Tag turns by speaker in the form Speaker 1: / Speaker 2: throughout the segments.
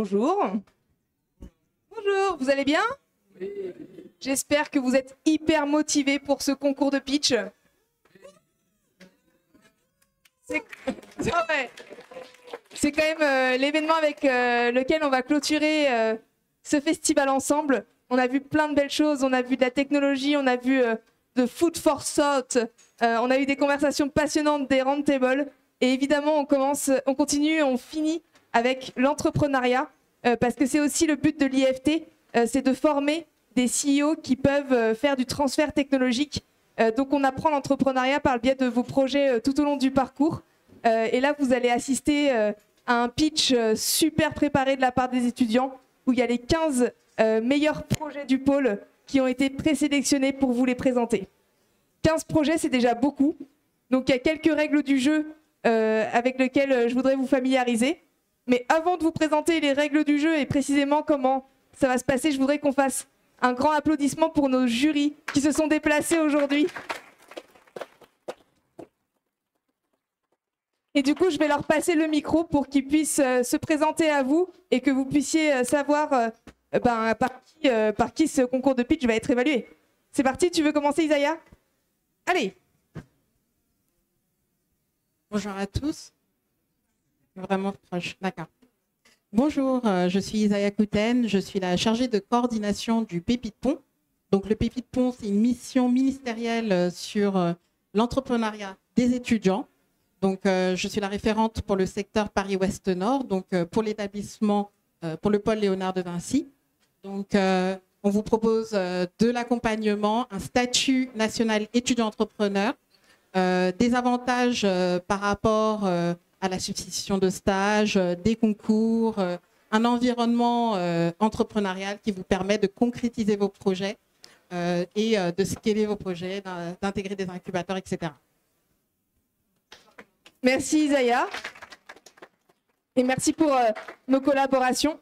Speaker 1: Bonjour. Bonjour, vous allez bien? Oui. J'espère que vous êtes hyper motivés pour ce concours de pitch. C'est quand même l'événement avec lequel on va clôturer ce festival ensemble. On a vu plein de belles choses, on a vu de la technologie, on a vu de food for thought, on a eu des conversations passionnantes, des roundtables. Et évidemment, on continue, on finit avec l'entrepreneuriat, parce que c'est aussi le but de l'IFT, c'est de former des CEO qui peuvent faire du transfert technologique. Donc on apprend l'entrepreneuriat par le biais de vos projets tout au long du parcours. Et là, vous allez assister à un pitch super préparé de la part des étudiants, où il y a les 15 meilleurs projets du pôle qui ont été présélectionnés pour vous les présenter. 15 projets, c'est déjà beaucoup. Donc il y a quelques règles du jeu avec lesquelles je voudrais vous familiariser. Mais avant de vous présenter les règles du jeu et précisément comment ça va se passer, je voudrais qu'on fasse un grand applaudissement pour nos jurys qui se sont déplacés aujourd'hui. Et du coup, je vais leur passer le micro pour qu'ils puissent se présenter à vous et que vous puissiez savoir par qui ce concours de pitch va être évalué. C'est parti, tu veux commencer, Isaiah? Allez.
Speaker 2: Bonjour à tous. Vraiment proche, d'accord. Bonjour, je suis Isaiah Kouten, je suis la chargée de coordination du Pépi de Pont. Donc le Pépi de Pont, c'est une mission ministérielle sur l'entrepreneuriat des étudiants. Donc je suis la référente pour le secteur Paris-Ouest Nord, donc pour l'établissement, pour le pôle Léonard de Vinci. Donc on vous propose de l'accompagnement, un statut national étudiant-entrepreneur, des avantages par rapport à la substitution de stage, des concours, un environnement entrepreneurial qui vous permet de concrétiser vos projets et de scaler vos projets, d'intégrer des incubateurs, etc.
Speaker 1: Merci Isaiah. Et merci pour nos collaborations.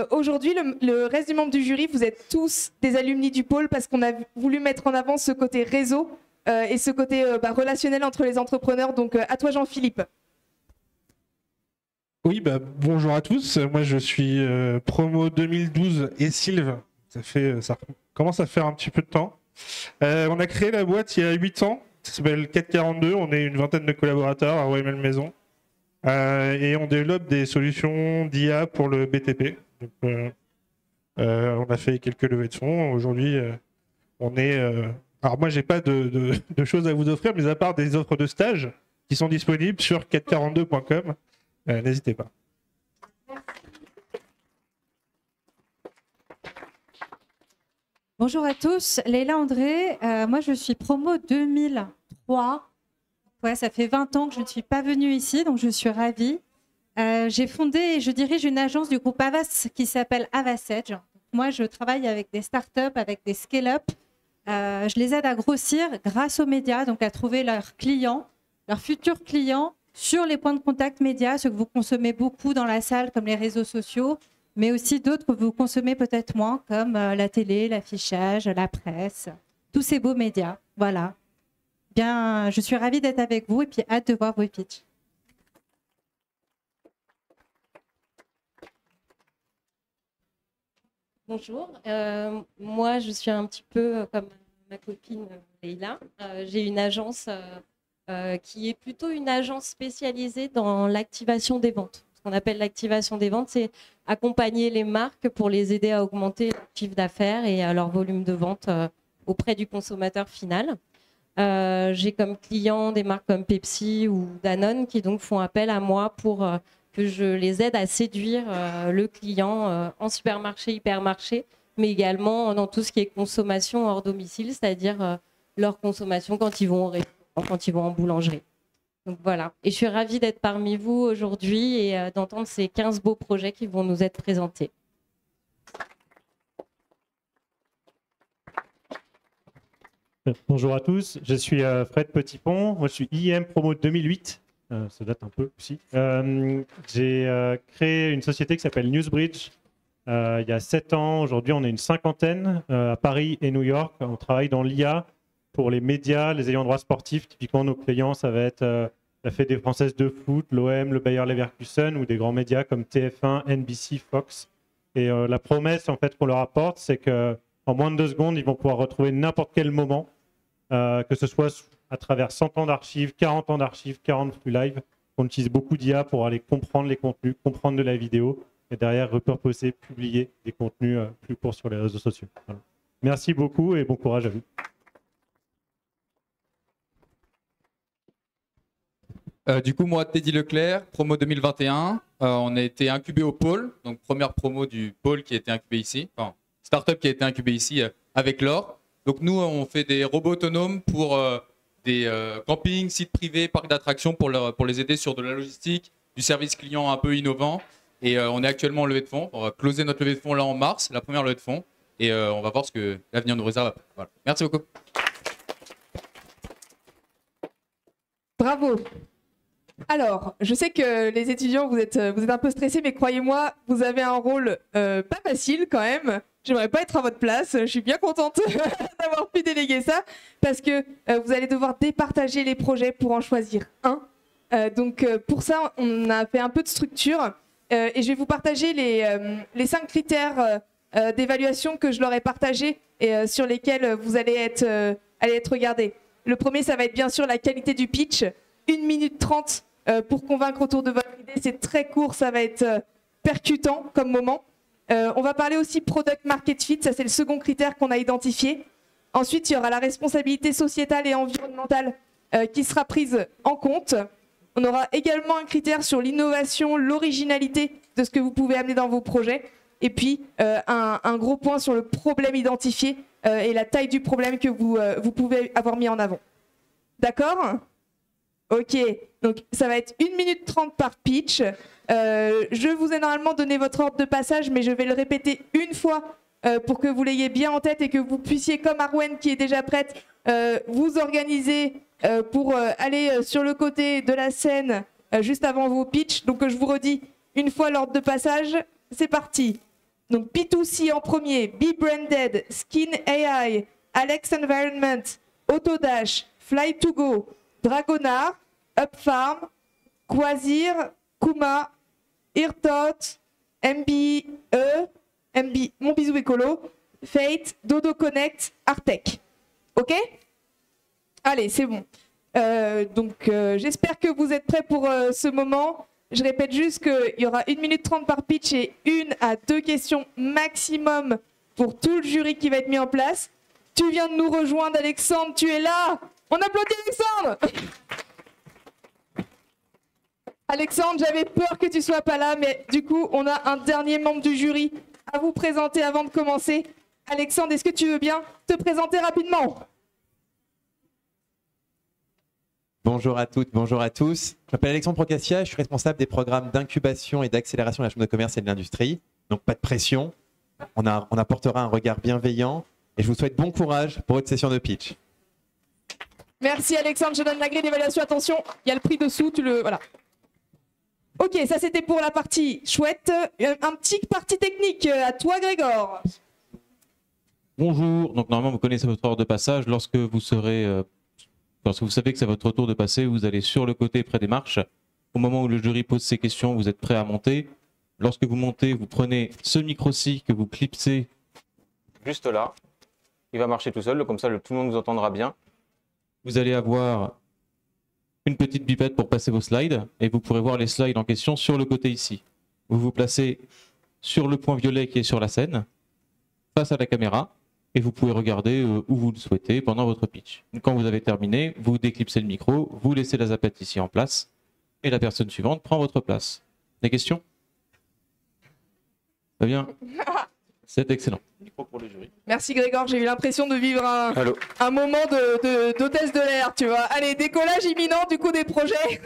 Speaker 1: Aujourd'hui, le reste du membre du jury, vous êtes tous des alumni du pôle parce qu'on a voulu mettre en avant ce côté réseau et ce côté relationnel entre les entrepreneurs. Donc à toi Jean-Philippe.
Speaker 3: Oui, bonjour à tous. Moi, je suis promo 2012 et Sylve. Ça commence à faire un petit peu de temps. On a créé la boîte il y a 8 ans. Ça s'appelle 442. On est une vingtaine de collaborateurs à OML Maison. Et on développe des solutions d'IA pour le BTP. Donc, on a fait quelques levées de fonds. Aujourd'hui, on est... Alors moi, j'ai pas de choses à vous offrir, mais à part des offres de stage qui sont disponibles sur 442.com. N'hésitez pas.
Speaker 4: Bonjour à tous, Leïla André. Moi, je suis promo 2003. Ouais, ça fait 20 ans que je ne suis pas venue ici, donc je suis ravie. J'ai fondé et je dirige une agence du groupe Avas qui s'appelle Avasage. Moi, je travaille avec des startups, avec des scale-up. Je les aide à grossir grâce aux médias, donc à trouver leurs clients, leurs futurs clients, sur les points de contact médias, ceux que vous consommez beaucoup dans la salle, comme les réseaux sociaux, mais aussi d'autres que vous consommez peut-être moins, comme la télé, l'affichage, la presse, tous ces beaux médias. Voilà. Bien, je suis ravie d'être avec vous et puis hâte de voir vos pitchs.
Speaker 5: Bonjour, moi je suis un petit peu comme ma copine Leïla. J'ai une agence qui est plutôt une agence spécialisée dans l'activation des ventes. Ce qu'on appelle l'activation des ventes, c'est accompagner les marques pour les aider à augmenter leur chiffre d'affaires et leur volume de vente auprès du consommateur final. J'ai comme clients des marques comme Pepsi ou Danone qui donc font appel à moi pour que je les aide à séduire le client en supermarché, hypermarché, mais également dans tout ce qui est consommation hors domicile, c'est-à-dire leur consommation quand ils vont au restaurant, quand ils vont en boulangerie. Donc voilà. Et je suis ravie d'être parmi vous aujourd'hui et d'entendre ces 15 beaux projets qui vont nous être présentés.
Speaker 6: Bonjour à tous, je suis Fred Petitpont, moi je suis IM Promo 2008, ça date un peu aussi. J'ai créé une société qui s'appelle Newsbridge il y a 7 ans, aujourd'hui on est une cinquantaine à Paris et New York. On travaille dans l'IA pour les médias, les ayants droit sportifs. Typiquement nos clients ça va être la Fédé française de foot, l'OM, le Bayer Leverkusen ou des grands médias comme TF1, NBC, Fox. Et la promesse en fait qu'on leur apporte, c'est qu'en moins de 2 secondes, ils vont pouvoir retrouver n'importe quel moment, que ce soit à travers 100 ans d'archives, 40 ans d'archives, 40 flux live. On utilise beaucoup d'IA pour aller comprendre les contenus, comprendre de la vidéo et derrière repurposer, publier des contenus plus courts sur les réseaux sociaux. Voilà. Merci beaucoup et bon courage à vous.
Speaker 7: Du coup, moi, Teddy Leclerc, promo 2021. On a été incubé au pôle, donc première promo du pôle qui a été incubé ici, enfin, startup qui a été incubé ici avec l'or. Donc nous, on fait des robots autonomes pour des campings, sites privés, parcs d'attractions pour les aider sur de la logistique, du service client un peu innovant. Et on est actuellement en levée de fonds. On va closer notre levée de fonds là en mars, la première levée de fonds. Et on va voir ce que l'avenir nous réserve après. Voilà. Merci beaucoup.
Speaker 1: Bravo. Alors, je sais que les étudiants, vous êtes un peu stressés, mais croyez-moi, vous avez un rôle pas facile quand même. J'aimerais pas être à votre place. Je suis bien contente d'avoir pu déléguer ça, parce que vous allez devoir départager les projets pour en choisir un. Donc, pour ça, on a fait un peu de structure. Et je vais vous partager les 5 critères d'évaluation que je leur ai partagés et sur lesquels vous allez être regardés. Le premier, ça va être bien sûr la qualité du pitch. 1 minute 30 pour convaincre autour de votre idée. C'est très court, ça va être percutant comme moment. On va parler aussi product market fit, ça c'est le second critère qu'on a identifié. Ensuite, il y aura la responsabilité sociétale et environnementale qui sera prise en compte. On aura également un critère sur l'innovation, l'originalité de ce que vous pouvez amener dans vos projets. Et puis, un gros point sur le problème identifié et la taille du problème que vous pouvez avoir mis en avant. D'accord ? Ok, donc ça va être 1 minute 30 par pitch. Je vous ai normalement donné votre ordre de passage, mais je vais le répéter une fois pour que vous l'ayez bien en tête et que vous puissiez, comme Arwen qui est déjà prête, vous organiser pour aller sur le côté de la scène juste avant vos pitchs. Donc je vous redis une fois l'ordre de passage, c'est parti. Donc P2C en premier, Be Branded, Skin AI, Alex Environment, Autodash, Fly2Go, Dragonar, Upfarm, Quasir, Kuma, Earthot, MBE, Mon Bisou Écolo, Fate, Dodo Connect, Artec. Ok ? Allez, c'est bon. Donc j'espère que vous êtes prêts pour ce moment. Je répète juste qu'il y aura 1 minute 30 par pitch et 1 à 2 questions maximum pour tout le jury qui va être mis en place. Tu viens de nous rejoindre, Alexandre, tu es là. On applaudit Alexandre. Alexandre, j'avais peur que tu sois pas là, mais du coup, on a un dernier membre du jury à vous présenter avant de commencer. Alexandre, est-ce que tu veux bien te présenter rapidement ?
Speaker 8: Bonjour à toutes, bonjour à tous. Je m'appelle Alexandre Procassia, je suis responsable des programmes d'incubation et d'accélération de la Chambre de commerce et de l'industrie. Donc pas de pression, on apportera un regard bienveillant et je vous souhaite bon courage pour votre session de pitch.
Speaker 1: Merci Alexandre, je donne la grille d'évaluation. Attention, il y a le prix dessous, voilà. Ok, ça c'était pour la partie chouette. Un petit partie technique à toi Grégor.
Speaker 9: Bonjour, donc normalement vous connaissez votre ordre de passage. Lorsque vous savez que c'est votre tour de passer, vous allez sur le côté près des marches. Au moment où le jury pose ses questions, vous êtes prêt à monter. Lorsque vous montez, vous prenez ce micro-ci que vous clipsez juste là. Il va marcher tout seul, comme ça tout le monde vous entendra bien. Vous allez avoir une petite pipette pour passer vos slides et vous pourrez voir les slides en question sur le côté ici. Vous vous placez sur le point violet qui est sur la scène, face à la caméra, et vous pouvez regarder où vous le souhaitez pendant votre pitch. Quand vous avez terminé, vous déclipsez le micro, vous laissez la zapette ici en place, et la personne suivante prend votre place. Des questions? Très bien. C'est excellent. Micro pour le jury.
Speaker 1: Merci Grégor, j'ai eu l'impression de vivre un moment d'hôtesse de l'air, tu vois. Allez, décollage imminent du coup des projets.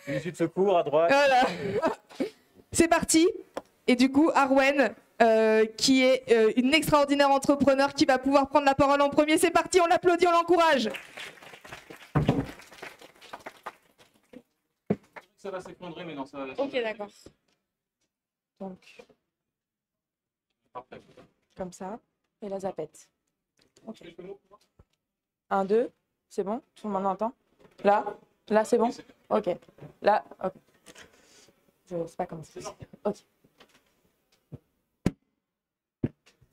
Speaker 6: Une suite de secours à droite.
Speaker 1: Voilà. C'est parti. Et du coup, Arwen, qui est une extraordinaire entrepreneur qui va pouvoir prendre la parole en premier. C'est parti, on l'applaudit, on l'encourage.
Speaker 9: Ça va s'effondrer, mais non, ça va.
Speaker 1: Ok, d'accord. Donc,
Speaker 9: Parfait.
Speaker 10: comme ça, et la zapette. Okay. 1, 2, c'est bon? Tout le monde entend? Là, Là, c'est bon? Ok. Là, ok. Je sais pas comment c'est. Ok.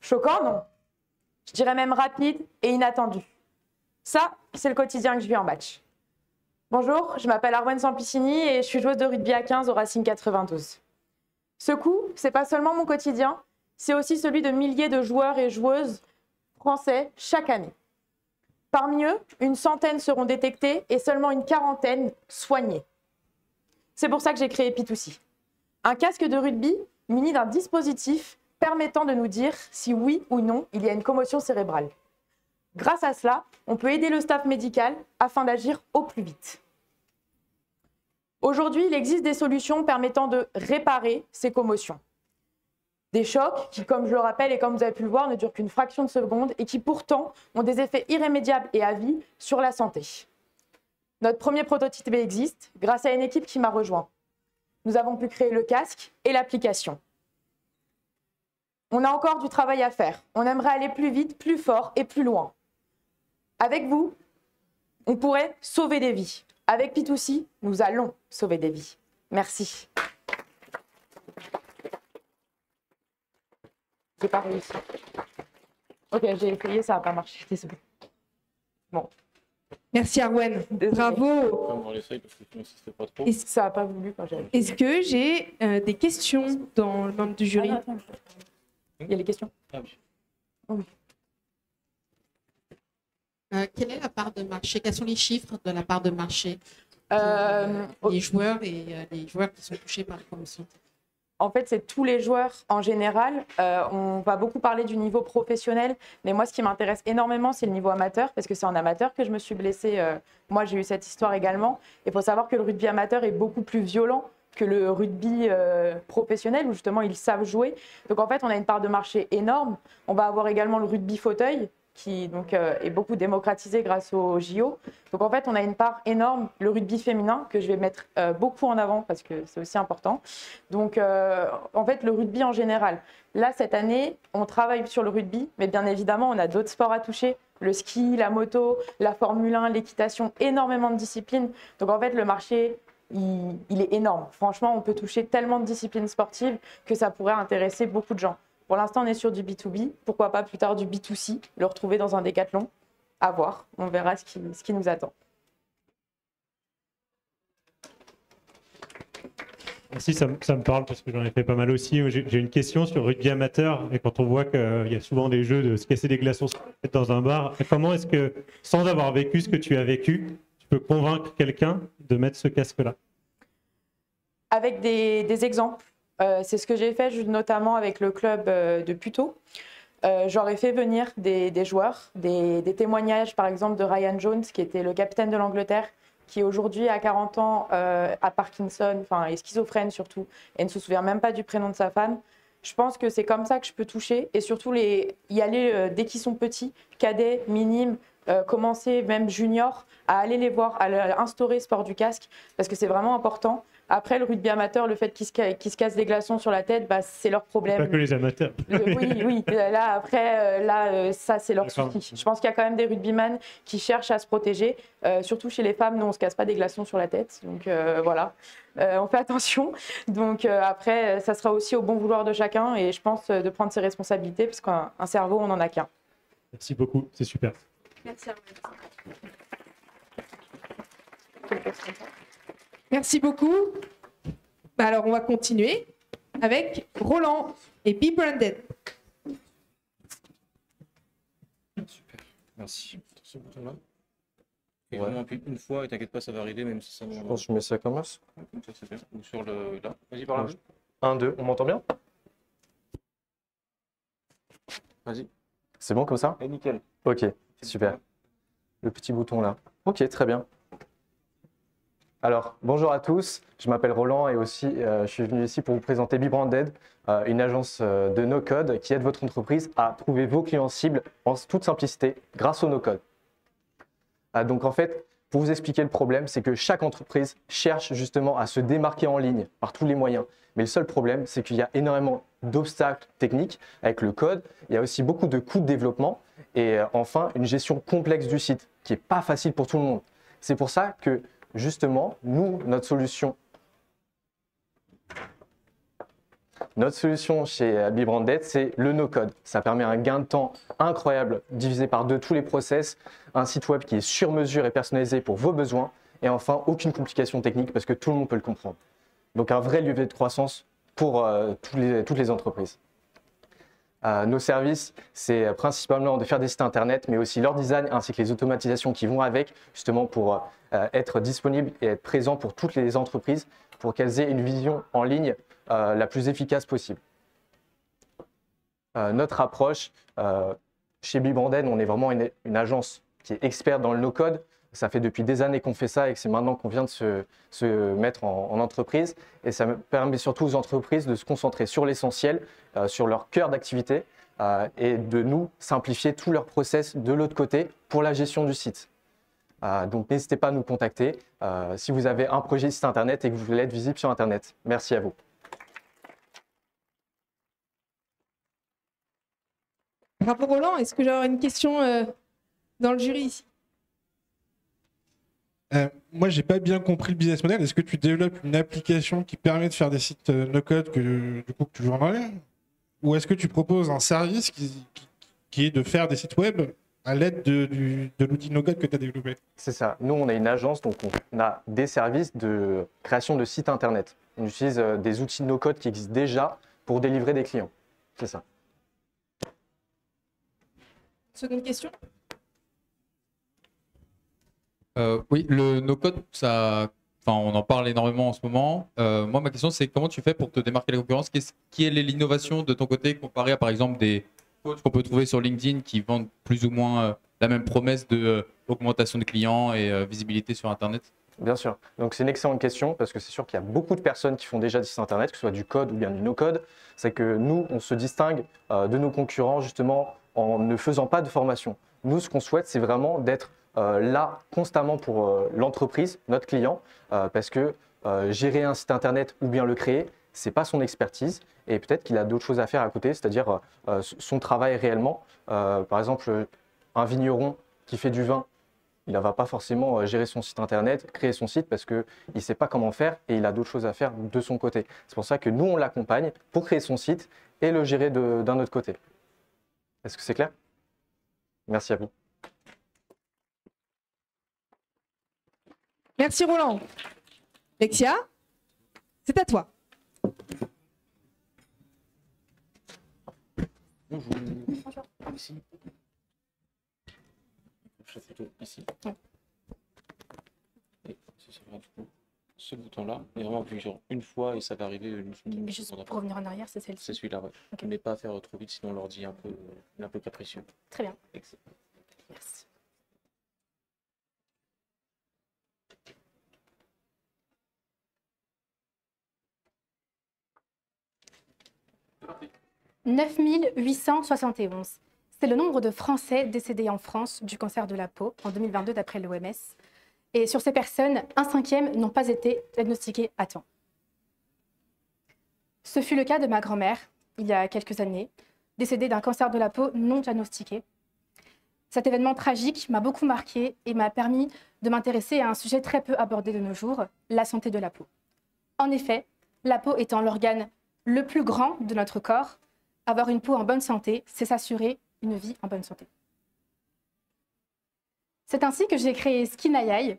Speaker 10: Choquant, non? Je dirais même rapide et inattendu. Ça, c'est le quotidien que je vis en match. Bonjour, je m'appelle Arwen Sampicini et je suis joueuse de rugby à 15 au Racing 92. Ce coup, c'est pas seulement mon quotidien, c'est aussi celui de milliers de joueurs et joueuses français chaque année. Parmi eux, une centaine seront détectés et seulement une quarantaine soignés. C'est pour ça que j'ai créé P2C, un casque de rugby muni d'un dispositif permettant de nous dire si oui ou non il y a une commotion cérébrale. Grâce à cela, on peut aider le staff médical afin d'agir au plus vite. Aujourd'hui, il existe des solutions permettant de réparer ces commotions. Des chocs qui, comme je le rappelle et comme vous avez pu le voir, ne durent qu'une fraction de seconde et qui pourtant ont des effets irrémédiables et à vie sur la santé. Notre premier prototype existe grâce à une équipe qui m'a rejoint. Nous avons pu créer le casque et l'application. On a encore du travail à faire. On aimerait aller plus vite, plus fort et plus loin. Avec vous, on pourrait sauver des vies. Avec P2C, nous allons sauver des vies. Merci. J'ai pas réussi. Ok, j'ai essayé, ça n'a pas marché. Désolée. Bon.
Speaker 1: Merci Arwen. Bravo.
Speaker 9: On l'essaye parce que sinon, c'était pas trop.
Speaker 10: Ça n'a pas voulu quand j'avais.
Speaker 1: Est-ce que j'ai des questions dans le membre du jury?
Speaker 10: Ah, attends. Il y a les questions.
Speaker 9: Ah oui.
Speaker 10: Oui.
Speaker 2: Quelle est la part de marché? Quels sont les chiffres de la part de marché
Speaker 10: Oh.
Speaker 2: les joueurs et les joueurs qui sont touchés par la commotion?
Speaker 10: En fait, c'est tous les joueurs en général. On va beaucoup parler du niveau professionnel, mais moi, ce qui m'intéresse énormément, c'est le niveau amateur, parce que c'est en amateur que je me suis blessée. Moi, j'ai eu cette histoire également. Il faut savoir que le rugby amateur est beaucoup plus violent que le rugby professionnel, où justement, ils savent jouer. Donc, en fait, on a une part de marché énorme. On va avoir également le rugby fauteuil, qui donc, est beaucoup démocratisé grâce au JO. Donc en fait, on a une part énorme, le rugby féminin, que je vais mettre beaucoup en avant parce que c'est aussi important. Donc en fait, le rugby en général. Là, cette année, on travaille sur le rugby, mais bien évidemment, on a d'autres sports à toucher. Le ski, la moto, la Formule 1, l'équitation, énormément de disciplines. Donc en fait, le marché, il est énorme. Franchement, on peut toucher tellement de disciplines sportives que ça pourrait intéresser beaucoup de gens. Pour l'instant, on est sur du B2B. Pourquoi pas plus tard du B2C, le retrouver dans un décathlon. À voir. On verra ce qui nous attend.
Speaker 6: Merci, ça me parle parce que j'en ai fait pas mal aussi. J'ai une question sur le rugby amateur. Et quand on voit qu'il y a souvent des jeux de se casser des glaçons dans un bar, comment est-ce que, sans avoir vécu ce que tu as vécu, tu peux convaincre quelqu'un de mettre ce casque-là? Avec
Speaker 10: des exemples. C'est ce que j'ai fait notamment avec le club de Puteaux. J'aurais fait venir des joueurs, des témoignages par exemple de Ryan Jones, qui était le capitaine de l'Angleterre, qui aujourd'hui à 40 ans a Parkinson, enfin est schizophrène surtout, et ne se souvient même pas du prénom de sa femme. Je pense que c'est comme ça que je peux toucher et surtout y aller dès qu'ils sont petits, cadets, minimes, commencer même junior, à aller les voir, à instaurer ce sport du casque, parce que c'est vraiment important. Après, le rugby amateur, le fait qu'ils se cassent des glaçons sur la tête, bah, c'est leur problème.
Speaker 6: Pas que les amateurs.
Speaker 10: Oui. Là, après, ça, c'est leur souci. Je pense qu'il y a quand même des rugbyman qui cherchent à se protéger. Surtout chez les femmes, nous, on ne se casse pas des glaçons sur la tête. Donc, voilà. On fait attention. Donc, après, ça sera aussi au bon vouloir de chacun. Et je pense de prendre ses responsabilités, parce qu'un cerveau, on n'en a qu'un.
Speaker 6: Merci beaucoup. C'est super.
Speaker 10: Merci à vous.
Speaker 1: Merci beaucoup. Alors, on va continuer avec Roland et Be Branded.
Speaker 9: Super, merci. Ce bouton-là. Et vraiment appuie une fois et t'inquiète pas, ça va arriver même si ça.
Speaker 11: Je pense que je mets ça comme ça.
Speaker 9: Comme ça, c'est bien. Ou sur le. Là. Vas-y, par là.
Speaker 11: 1, 2, on m'entend bien?
Speaker 9: Vas-y.
Speaker 11: C'est bon comme ça?
Speaker 9: Et nickel.
Speaker 11: Ok, super. Le petit bouton là. Ok, très bien. Alors, bonjour à tous, je m'appelle Roland et aussi je suis venu ici pour vous présenter Be Branded, une agence de no-code qui aide votre entreprise à trouver vos clients cibles en toute simplicité grâce au no-code. Donc en fait, pour vous expliquer le problème, c'est que chaque entreprise cherche justement à se démarquer en ligne par tous les moyens. Mais le seul problème, c'est qu'il y a énormément d'obstacles techniques avec le code, il y a aussi beaucoup de coûts de développement et enfin une gestion complexe du site qui n'est pas facile pour tout le monde. C'est pour ça que Justement, nous, notre solution chez BeBranded, c'est le no-code. Ça permet un gain de temps incroyable, divisé par 2 tous les process, un site web qui est sur mesure et personnalisé pour vos besoins, et enfin, aucune complication technique parce que tout le monde peut le comprendre. Donc un vrai levier de croissance pour toutes les entreprises. Nos services, c'est principalement de faire des sites internet, mais aussi leur design ainsi que les automatisations qui vont avec, justement pour être disponible et être présent pour toutes les entreprises, pour qu'elles aient une vision en ligne la plus efficace possible. Notre approche, chez BeBranded, on est vraiment une agence qui est experte dans le no-code. Ça fait depuis des années qu'on fait ça et que c'est maintenant qu'on vient de se mettre en entreprise. Et ça permet surtout aux entreprises de se concentrer sur l'essentiel, sur leur cœur d'activité et de nous simplifier tout leur process de l'autre côté pour la gestion du site. Donc n'hésitez pas à nous contacter si vous avez un projet de site internet et que vous voulez être visible sur internet. Merci à vous.
Speaker 1: Bravo Roland, est-ce que j'aurais une question dans le jury ici?
Speaker 3: Moi, j'ai pas bien compris le business model. Est-ce que tu développes une application qui permet de faire des sites no-code que tu joues en ligne? Ou est-ce que tu proposes un service qui est de faire des sites web à l'aide de l'outil no-code que tu as développé?
Speaker 11: C'est ça. Nous, on est une agence, donc on a des services de création de sites internet. On utilise des outils no-code qui existent déjà pour délivrer des clients. C'est ça.
Speaker 1: Seconde question.
Speaker 7: Oui, le no-code, on en parle énormément en ce moment. Moi, ma question, c'est comment tu fais pour te démarquer de la concurrence? Qui est l'innovation de ton côté comparé à, par exemple, des coachs qu'on peut trouver sur LinkedIn qui vendent plus ou moins la même promesse d'augmentation de clients et visibilité sur Internet?
Speaker 11: Bien sûr. Donc, c'est une excellente question parce que c'est sûr qu'il y a beaucoup de personnes qui font déjà des sites Internet, que ce soit du code ou bien du no-code. C'est que nous, on se distingue de nos concurrents justement en ne faisant pas de formation. Nous, ce qu'on souhaite, c'est vraiment d'être là constamment pour l'entreprise, notre client, parce que gérer un site internet ou bien le créer, c'est pas son expertise et peut-être qu'il a d'autres choses à faire à côté, c'est-à-dire son travail réellement. Par exemple, un vigneron qui fait du vin, il ne va pas forcément gérer son site internet, créer son site parce qu'il ne sait pas comment faire et il a d'autres choses à faire de son côté. C'est pour ça que nous, on l'accompagne pour créer son site et le gérer d'un autre côté. Est-ce que c'est clair? Merci à vous.
Speaker 1: Merci Roland. Lexia, c'est à toi.
Speaker 9: Bonjour. Bonjour. Ici. Je fais plutôt ici. Et ce sera du coup ce bouton-là. Et vraiment appuyer sur une fois et ça va arriver une seconde.
Speaker 12: Mais juste pour revenir en arrière, c'est celle-ci.
Speaker 9: C'est celui-là, ouais.
Speaker 12: Okay.
Speaker 9: Mais pas faire trop vite, sinon l'ordi est un peu capricieux.
Speaker 12: Très bien.
Speaker 9: Excellent.
Speaker 12: Merci. « 9871. C'est le nombre de Français décédés en France du cancer de la peau en 2022 d'après l'OMS. Et sur ces personnes, 1/5 n'ont pas été diagnostiquées à temps. Ce fut le cas de ma grand-mère, il y a quelques années, décédée d'un cancer de la peau non diagnostiqué. Cet événement tragique m'a beaucoup marqué et m'a permis de m'intéresser à un sujet très peu abordé de nos jours, la santé de la peau. En effet, la peau étant l'organe le plus grand de notre corps, avoir une peau en bonne santé, c'est s'assurer une vie en bonne santé. C'est ainsi que j'ai créé SkinAI,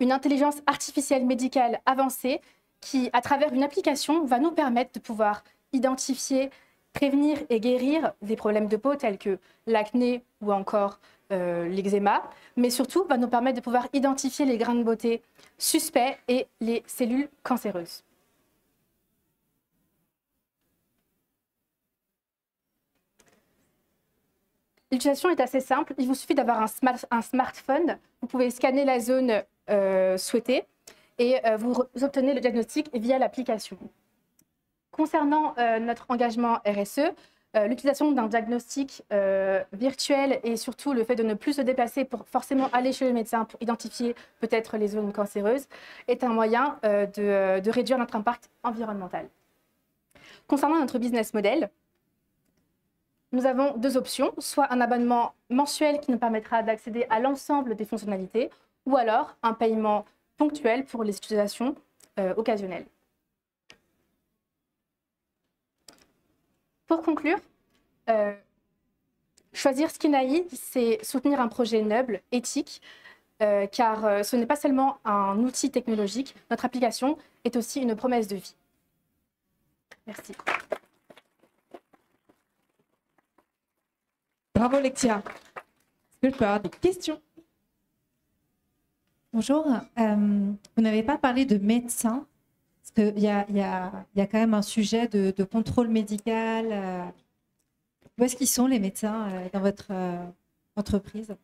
Speaker 12: une intelligence artificielle médicale avancée qui, à travers une application, va nous permettre de pouvoir identifier, prévenir et guérir des problèmes de peau tels que l'acné ou encore l'eczéma, mais surtout va nous permettre de pouvoir identifier les grains de beauté suspects et les cellules cancéreuses. L'utilisation est assez simple. Il vous suffit d'avoir un smartphone. Vous pouvez scanner la zone souhaitée et vous obtenez le diagnostic via l'application. Concernant notre engagement RSE, l'utilisation d'un diagnostic virtuel et surtout le fait de ne plus se déplacer pour forcément aller chez le médecin pour identifier peut-être les zones cancéreuses est un moyen de réduire notre impact environnemental. Concernant notre business model, nous avons deux options, soit un abonnement mensuel qui nous permettra d'accéder à l'ensemble des fonctionnalités, ou alors un paiement ponctuelles pour les utilisations occasionnelles. Pour conclure, choisir Skinahi, c'est soutenir un projet noble, éthique, car ce n'est pas seulement un outil technologique, notre application est aussi une promesse de vie. Merci.
Speaker 1: Bravo Lexia. Est-ce que je peux avoir des questions?
Speaker 4: Bonjour. Vous n'avez pas parlé de médecins, parce qu'il y a quand même un sujet de contrôle médical. Où est-ce qu'ils sont les médecins dans votre entreprise?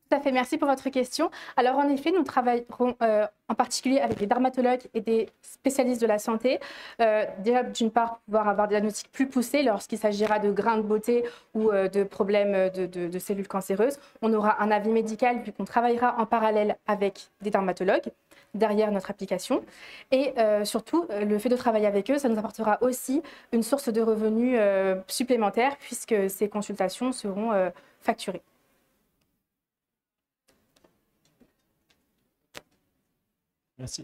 Speaker 12: Tout à fait, merci pour votre question. Alors en effet, nous travaillerons en particulier avec des dermatologues et des spécialistes de la santé. Déjà, d'une part, pouvoir avoir des diagnostics plus poussés lorsqu'il s'agira de grains de beauté ou de problèmes de cellules cancéreuses. On aura un avis médical vu qu'on travaillera en parallèle avec des dermatologues derrière notre application. Et surtout, le fait de travailler avec eux, ça nous apportera aussi une source de revenus supplémentaire puisque ces consultations seront facturées.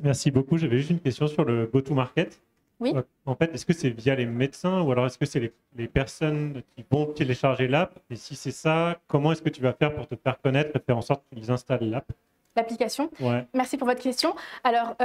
Speaker 6: Merci beaucoup. J'avais juste une question sur le go-to-market.
Speaker 12: Oui.
Speaker 6: En fait, est-ce que c'est via les médecins ou alors est-ce que c'est les personnes qui vont télécharger l'app? Et si c'est ça, comment est-ce que tu vas faire pour te faire connaître et faire en sorte qu'ils installent l'app?
Speaker 12: L'application.
Speaker 6: Ouais.
Speaker 12: Merci pour votre question. Alors,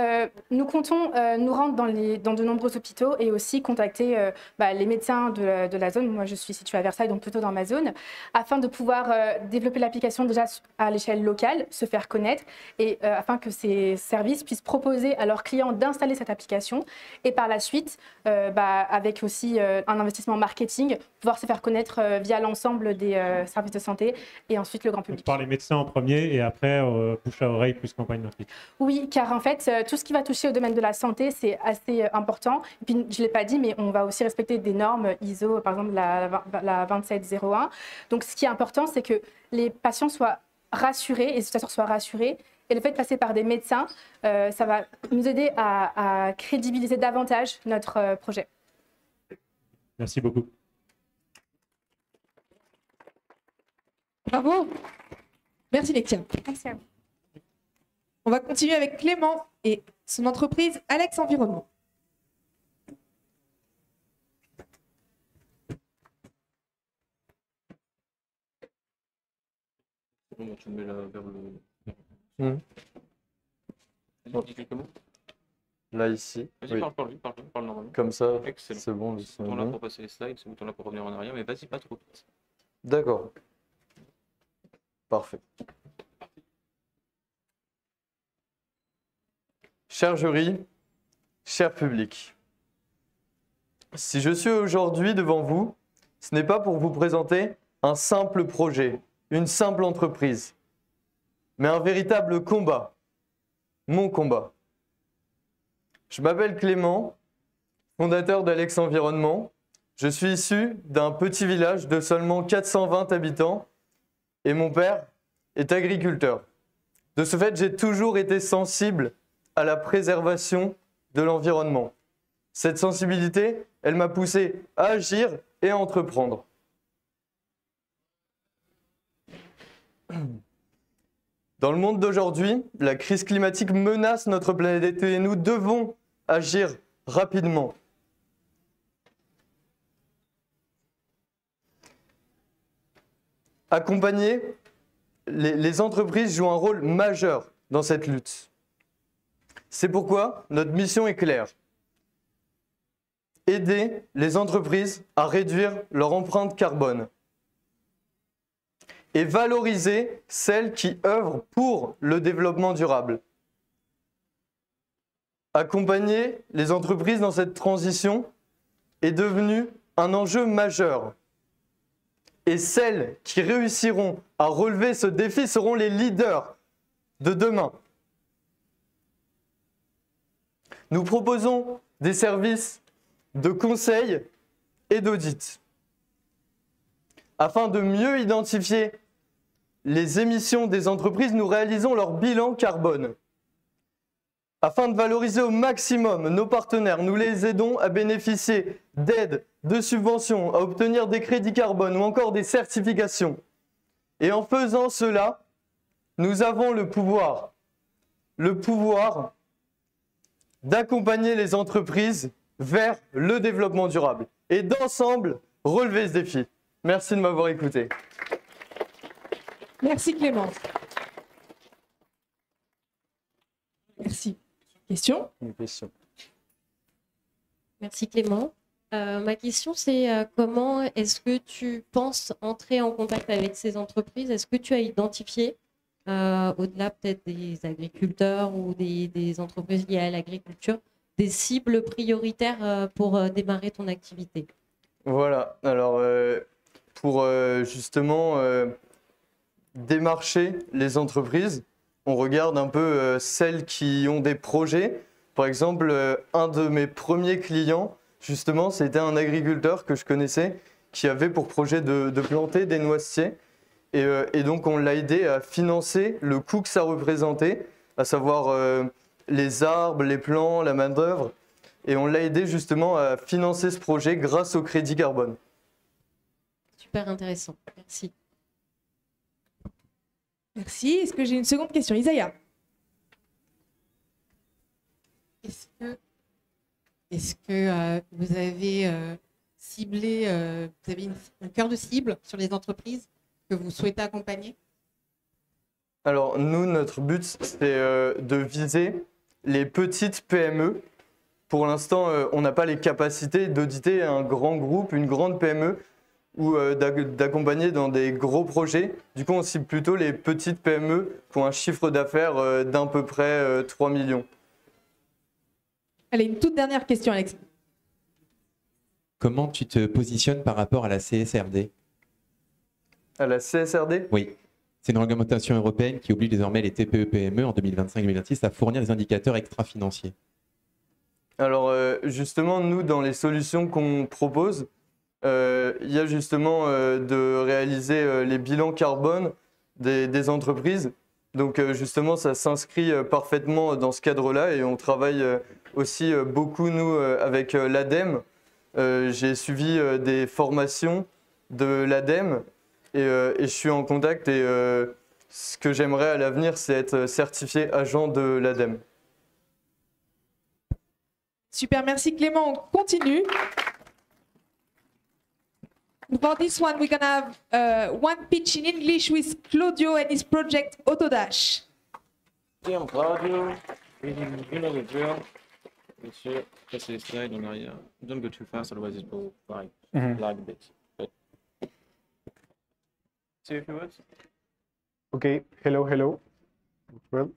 Speaker 12: nous comptons nous rendre dans de nombreux hôpitaux et aussi contacter les médecins de la zone. Moi, je suis située à Versailles, donc plutôt dans ma zone, afin de pouvoir développer l'application déjà à l'échelle locale, se faire connaître, et afin que ces services puissent proposer à leurs clients d'installer cette application. Et par la suite, avec aussi un investissement marketing, pouvoir se faire connaître via l'ensemble des services de santé et ensuite le grand public.
Speaker 6: Par les médecins en premier et après, bouche à oreille plus campagne marketing.
Speaker 12: Oui, car en fait, tout ce qui va toucher au domaine de la santé, c'est assez important. Et puis, je ne l'ai pas dit, mais on va aussi respecter des normes ISO, par exemple la 2701. Donc, ce qui est important, c'est que les patients soient rassurés et les utilisateurs soient rassurés. Et le fait de passer par des médecins, ça va nous aider à crédibiliser davantage notre projet.
Speaker 6: Merci beaucoup.
Speaker 1: Bravo. Merci Lexia.
Speaker 12: Merci à vous.
Speaker 1: On va continuer avec Clément et son entreprise Alex Environnement.
Speaker 9: Tu me mets là vers le...
Speaker 11: Là, ici.
Speaker 9: Vas-y,
Speaker 11: Oui.
Speaker 9: parle normalement.
Speaker 11: Comme ça,
Speaker 9: Excellent.
Speaker 11: c'est bon.
Speaker 9: Ce bouton-là pour passer les slides, ce bouton-là pour revenir en arrière, mais vas-y, pas trop.
Speaker 11: D'accord. Parfait. Cher jury, cher public, si je suis aujourd'hui devant vous, ce n'est pas pour vous présenter un simple projet, une simple entreprise, mais un véritable combat, mon combat. Je m'appelle Clément, fondateur d'Alex Environnement. Je suis issu d'un petit village de seulement 420 habitants et mon père est agriculteur. De ce fait, j'ai toujours été sensible à la préservation de l'environnement. Cette sensibilité, elle m'a poussé à agir et à entreprendre. Dans le monde d'aujourd'hui, la crise climatique menace notre planète et nous devons agir rapidement. Accompagner, les entreprises jouent un rôle majeur dans cette lutte. C'est pourquoi notre mission est claire. Aider les entreprises à réduire leur empreinte carbone et valoriser celles qui œuvrent pour le développement durable. Accompagner les entreprises dans cette transition est devenu un enjeu majeur. Et celles qui réussiront à relever ce défi seront les leaders de demain. Nous proposons des services de conseil et d'audit afin de mieux identifier les émissions des entreprises. Nous réalisons leur bilan carbone. Afin de valoriser au maximum nos partenaires, nous les aidons à bénéficier d'aides, de subventions, à obtenir des crédits carbone ou encore des certifications. Et en faisant cela, nous avons le pouvoir
Speaker 13: le pouvoir d'accompagner les entreprises vers le développement durable et d'ensemble relever ce défi. Merci de m'avoir écouté.
Speaker 1: Merci Clément. Merci. Question?
Speaker 11: Une question.
Speaker 5: Merci Clément. Ma question, c'est comment est-ce que tu penses entrer en contact avec ces entreprises? Est-ce que tu as identifié, au-delà peut-être des agriculteurs ou des entreprises liées à l'agriculture, des cibles prioritaires pour démarrer ton activité?
Speaker 13: Voilà, alors pour justement démarcher les entreprises, on regarde un peu celles qui ont des projets. Par exemple, un de mes premiers clients, justement, c'était un agriculteur que je connaissais qui avait pour projet de planter des noisetiers. Et donc, on l'a aidé à financer le coût que ça représentait, à savoir les arbres, les plants, la main-d'œuvre. Et on l'a aidé justement à financer ce projet grâce au crédit carbone.
Speaker 5: Super intéressant, merci.
Speaker 1: Merci. Est-ce que j'ai une seconde question? Isaiah.
Speaker 2: Est-ce que vous avez ciblé, vous avez un cœur de cible sur les entreprises que vous souhaitez accompagner?
Speaker 13: Alors nous, notre but, c'est de viser les petites PME. Pour l'instant, on n'a pas les capacités d'auditer un grand groupe, une grande PME, ou d'accompagner dans des gros projets. Du coup, on cible plutôt les petites PME qui ont un chiffre d'affaires d'à peu près 3 millions.
Speaker 1: Allez, une toute dernière question, Alex.
Speaker 8: Comment tu te positionnes par rapport à la CSRD?
Speaker 13: À la CSRD?
Speaker 8: Oui. C'est une réglementation européenne qui oblige désormais les TPE-PME en 2025-2026 à fournir des indicateurs extra-financiers.
Speaker 13: Alors justement, nous, dans les solutions qu'on propose, il y a justement de réaliser les bilans carbone des entreprises. Donc justement, ça s'inscrit parfaitement dans ce cadre-là et on travaille aussi beaucoup, nous, avec l'ADEME. J'ai suivi des formations de l'ADEME et je suis en contact et ce que j'aimerais à l'avenir, c'est être certifié agent de l'ADEME.
Speaker 1: Super, merci Clément. On continue. For this one, we're gonna have one pitch in English with Claudio and his project Autodash.
Speaker 14: Okay, I'm Claudio. You know the drill. Make sure press this slide on arrière. Don't go too fast, otherwise it will lag a bit. But say a few words.
Speaker 15: Okay, hello. Well.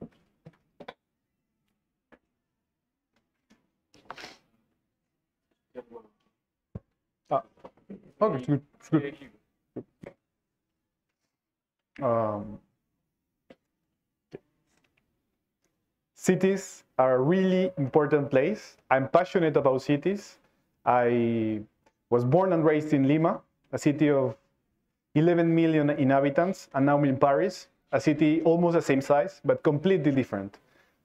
Speaker 15: Oh, it's good. It's good. Cities are a really important place. I'm passionate about cities. I was born and raised in Lima, a city of 11 million inhabitants, and now I'm in Paris, a city almost the same size, but completely different.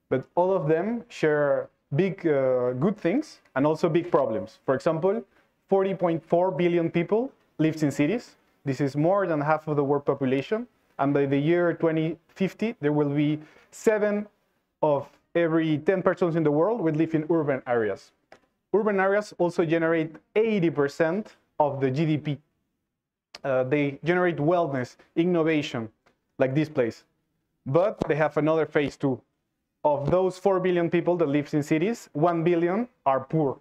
Speaker 15: But all of them share big good things and also big problems. For example, 40.4 billion people live in cities. This is more than half of the world population. And by the year 2050, there will be 7 of every 10 persons in the world will live in urban areas. Urban areas also generate 80% of the GDP. They generate wellness, innovation, like this place. But they have another phase too. Of those 4 billion people that live in cities, 1 billion are poor.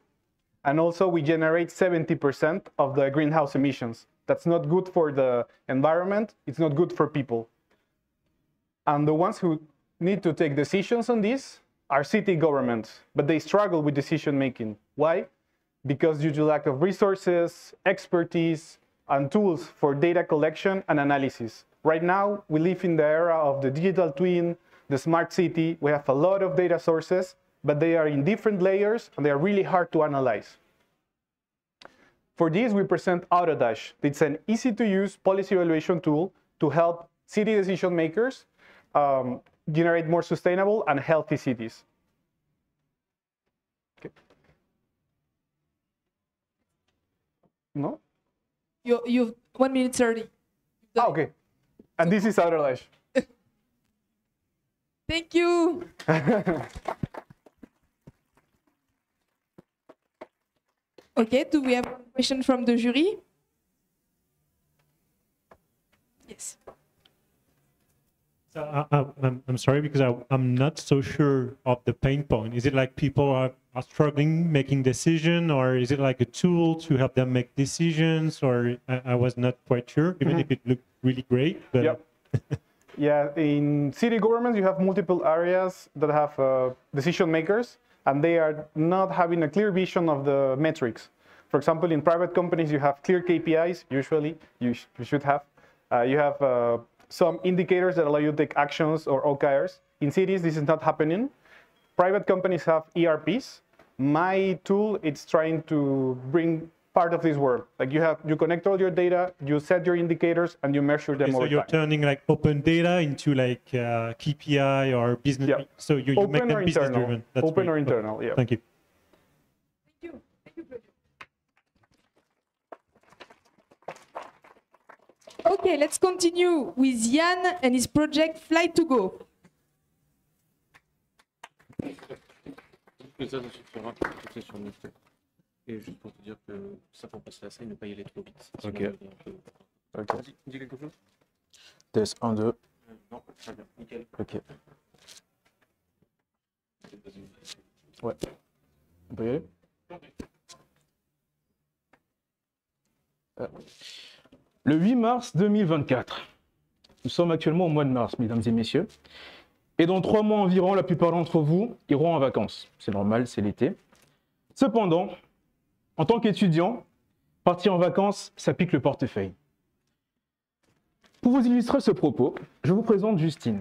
Speaker 15: And also we generate 70% of the greenhouse emissions. That's not good for the environment, it's not good for people. And the ones who need to take decisions on this are city governments, but they struggle with decision making. Why? Because due to lack of resources, expertise, and tools for data collection and analysis. Right now, we live in the era of the digital twin, the smart city. We have a lot of data sources, but they are in different layers and they are really hard to analyze. For this, we present Autodash. It's an easy-to-use policy evaluation tool to help city decision makers generate more sustainable and healthy cities. Okay. No?
Speaker 1: You've 1 minute 30.
Speaker 15: Ah, okay. And this is Autodash.
Speaker 1: Thank you. Okay, do we have a question from the jury? Yes.
Speaker 6: So, I'm sorry because I'm not so sure of the pain point. Is it like people are struggling making decisions, or is it like a tool to help them make decisions? Or I was not quite sure, even if it looked really great. But
Speaker 15: Yep. Yeah, in city governments, you have multiple areas that have decision makers, and they are not having a clear vision of the metrics. For example, in private companies, you have clear KPIs, usually, you should have. You have some indicators that allow you to take actions or OKRs. In cities, this is not happening. Private companies have ERPs. My tool, it's trying to bring part of this world. Like you connect all your data, you set your indicators, and you measure them
Speaker 6: so
Speaker 15: over
Speaker 6: you're
Speaker 15: time.
Speaker 6: turning like open data into like KPI or business.
Speaker 15: Yeah.
Speaker 6: So you make them business driven. That's
Speaker 15: Open
Speaker 6: great.
Speaker 15: or internal, yeah.
Speaker 6: Thank you.
Speaker 1: Okay, let's continue with Yann and his project Fly2Go.
Speaker 14: Que ça suffira, c'est sur le fait. Et juste pour te dire que ça pour passer à ça, il ne pas y aller trop vite. Sinon,
Speaker 16: Ok.
Speaker 14: il devient un peu-
Speaker 16: Ok.
Speaker 14: Dis quelque chose?
Speaker 16: Test 1, 2.
Speaker 14: Non, très bien, nickel.
Speaker 16: Ok. Ouais. On peut y aller? Le 8 mars 2024. Nous sommes actuellement au mois de mars, mesdames et messieurs. Et dans 3 mois environ, la plupart d'entre vous iront en vacances. C'est normal, c'est l'été. Cependant, en tant qu'étudiant, partir en vacances, ça pique le portefeuille. Pour vous illustrer ce propos, je vous présente Justine.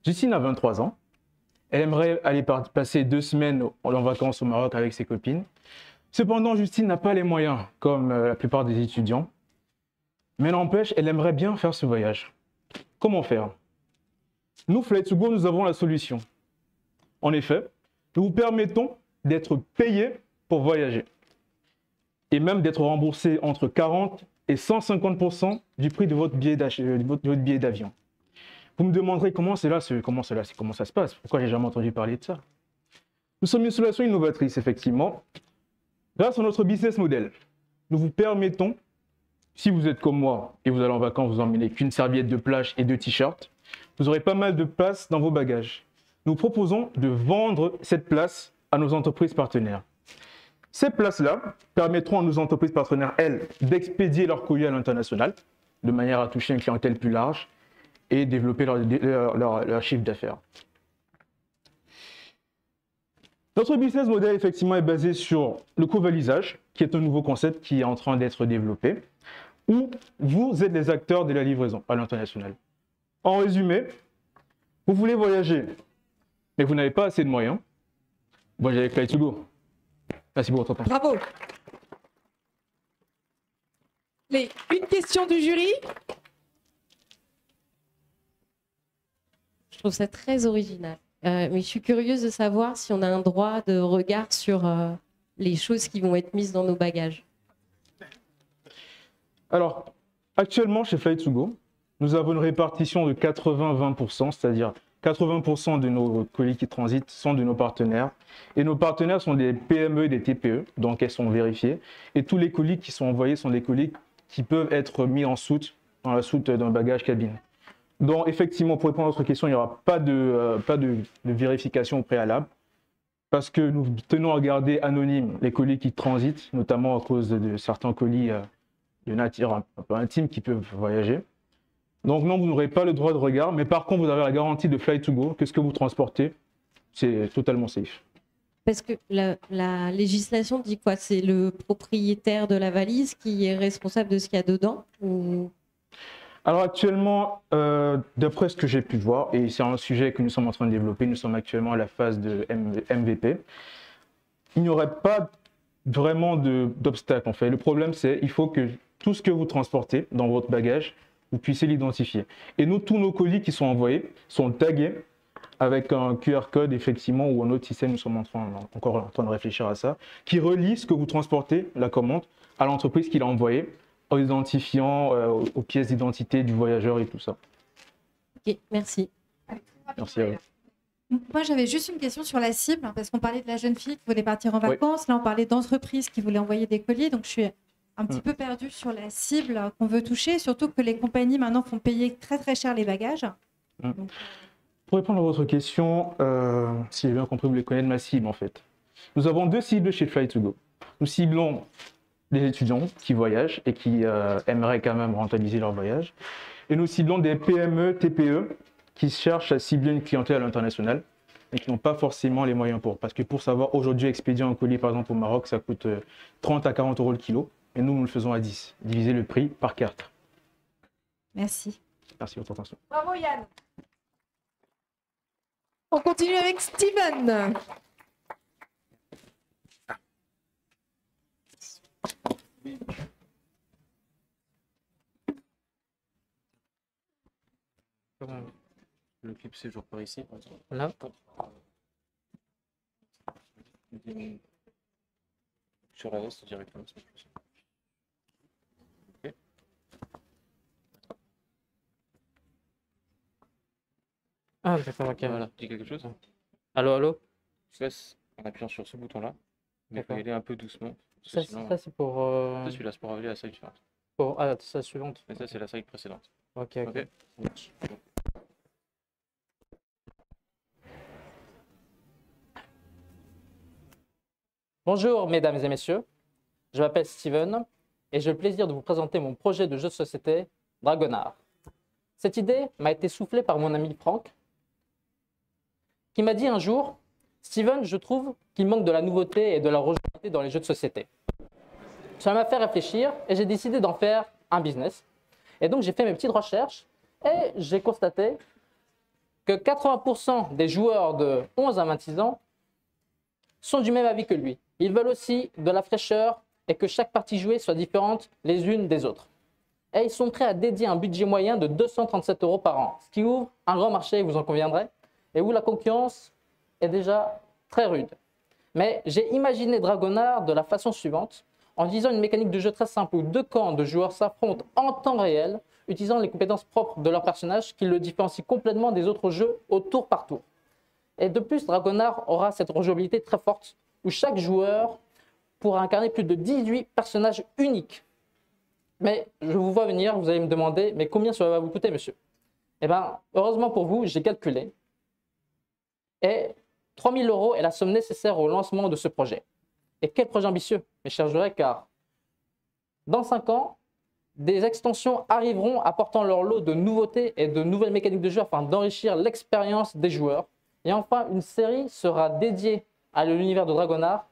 Speaker 16: Justine a 23 ans. Elle aimerait aller passer 2 semaines en vacances au Maroc avec ses copines. Cependant, Justine n'a pas les moyens, comme la plupart des étudiants. Mais n'empêche, elle aimerait bien faire ce voyage. Comment faire? Nous, Fly2Go, nous avons la solution. En effet, nous vous permettons d'être payé pour voyager. Et même d'être remboursé entre 40 et 150% du prix de votre billet d'avion. Vous me demanderez comment ça se passe? Pourquoi j'ai jamais entendu parler de ça? Nous sommes une solution innovatrice, effectivement. Grâce à notre business model, nous vous permettons, si vous êtes comme moi et vous allez en vacances, vous emmenez qu'une serviette de plage et 2 t-shirts, vous aurez pas mal de place dans vos bagages. Nous proposons de vendre cette place à nos entreprises partenaires. Ces places-là permettront à nos entreprises partenaires, elles, d'expédier leurs courriers à l'international, de manière à toucher une clientèle plus large et développer leur chiffre d'affaires. Notre business model, effectivement, est basé sur le co-valisage, qui est un nouveau concept qui est en train d'être développé, où vous êtes les acteurs de la livraison à l'international. En résumé, vous voulez voyager, mais vous n'avez pas assez de moyens. Voyagez avec Fly2Go. Merci pour votre attention.
Speaker 1: Bravo. Une question du jury.
Speaker 5: Je trouve ça très original. Mais je suis curieuse de savoir si on a un droit de regard sur les choses qui vont être mises dans nos bagages.
Speaker 16: Alors, actuellement, chez Fly2Go, nous avons une répartition de 80-20%, c'est-à-dire 80% de nos colis qui transitent sont de nos partenaires. Et nos partenaires sont des PME et des TPE, donc elles sont vérifiées. Et tous les colis qui sont envoyés sont des colis qui peuvent être mis en soute, dans la soute d'un bagage cabine. Donc effectivement, pour répondre à votre question, il n'y aura pas de vérification au préalable, parce que nous tenons à garder anonymes les colis qui transitent, notamment à cause de certains colis de nature un peu intime qui peuvent voyager. Donc non, vous n'aurez pas le droit de regard, mais par contre, vous avez la garantie de Fly2Go que ce que vous transportez, c'est totalement safe.
Speaker 5: Parce que la législation dit quoi? C'est le propriétaire de la valise qui est responsable de ce qu'il y a dedans ou...
Speaker 16: Alors actuellement, d'après ce que j'ai pu voir, et c'est un sujet que nous sommes en train de développer, nous sommes actuellement à la phase de MVP, il n'y aurait pas vraiment d'obstacle en fait. Le problème c'est qu'il faut que tout ce que vous transportez dans votre bagage, vous puissiez l'identifier. Et nous, tous nos colis qui sont envoyés sont tagués avec un QR code effectivement ou un autre système, nous sommes encore en train de réfléchir à ça, qui relie ce que vous transportez, la commande, à l'entreprise qui l'a envoyé, en identifiant aux pièces d'identité du voyageur et tout ça.
Speaker 5: Ok, merci.
Speaker 16: Merci à vous.
Speaker 4: Moi, j'avais juste une question sur la cible, parce qu'on parlait de la jeune fille qui voulait partir en vacances. Là, on parlait d'entreprises qui voulaient envoyer des colis. Donc, je suis un petit peu perdue sur la cible qu'on veut toucher, surtout que les compagnies maintenant font payer très très cher les bagages.
Speaker 16: Pour répondre à votre question, si j'ai bien compris, vous voulez connaître ma cible en fait. Nous avons 2 cibles chez Fly2Go. Nous ciblons les étudiants qui voyagent et qui aimeraient quand même rentabiliser leur voyage. Et nous ciblons des PME, TPE qui cherchent à cibler une clientèle à l'international et qui n'ont pas forcément les moyens pour. Parce que pour savoir aujourd'hui expédier un colis par exemple au Maroc, ça coûte 30 à 40 euros le kilo. Et nous le faisons à 10, diviser le prix par carte.
Speaker 4: Merci.
Speaker 16: Merci de votre attention.
Speaker 1: Bravo Yann. On continue avec Steven.
Speaker 14: Le clip c'est toujours par ici.
Speaker 17: Là.
Speaker 14: Sur la veste directement. Ok.
Speaker 17: Ah, d'accord, ok.
Speaker 14: Voilà, dis quelque chose.
Speaker 17: Allô, allô?
Speaker 14: En appuyant sur ce bouton-là, mais il faut
Speaker 17: D'accord.
Speaker 14: y aller un peu doucement.
Speaker 17: Ça, c'est pour.
Speaker 14: Ça, celui-là, c'est pour aller à la slide suivante.
Speaker 17: Pour... Ah, c'est la suivante.
Speaker 14: Et ça, c'est la slide précédente.
Speaker 17: Ok, ok.
Speaker 14: Ok.
Speaker 17: Ça marche. Bonjour, mesdames et messieurs. Je m'appelle Steven et j'ai le plaisir de vous présenter mon projet de jeu de société Dragonard. Cette idée m'a été soufflée par mon ami Franck, qui m'a dit un jour: Steven, je trouve qu'il manque de la nouveauté et de la originalité dans les jeux de société. Ça m'a fait réfléchir et j'ai décidé d'en faire un business. Et donc j'ai fait mes petites recherches et j'ai constaté que 80% des joueurs de 11 à 26 ans sont du même avis que lui. Ils veulent aussi de la fraîcheur et que chaque partie jouée soit différente les unes des autres. Et ils sont prêts à dédier un budget moyen de 237 € par an, ce qui ouvre un grand marché, vous en conviendrez, et où la concurrence est déjà très rude. Mais j'ai imaginé Dragonard de la façon suivante, en utilisant une mécanique de jeu très simple où 2 camps de joueurs s'affrontent en temps réel, utilisant les compétences propres de leur personnage qui le différencient complètement des autres jeux au tour par tour. Et de plus, Dragonard aura cette rejouabilité très forte où chaque joueur pourra incarner plus de 18 personnages uniques. Mais je vous vois venir, vous allez me demander, mais combien cela va vous coûter, monsieur? Eh bien, heureusement pour vous, j'ai calculé. Et 3 000 € est la somme nécessaire au lancement de ce projet. Et quel projet ambitieux, mes chers joueurs, car dans 5 ans, des extensions arriveront apportant leur lot de nouveautés et de nouvelles mécaniques de jeu afin d'enrichir l'expérience des joueurs. Et enfin, une série sera dédiée à l'univers de Dragonard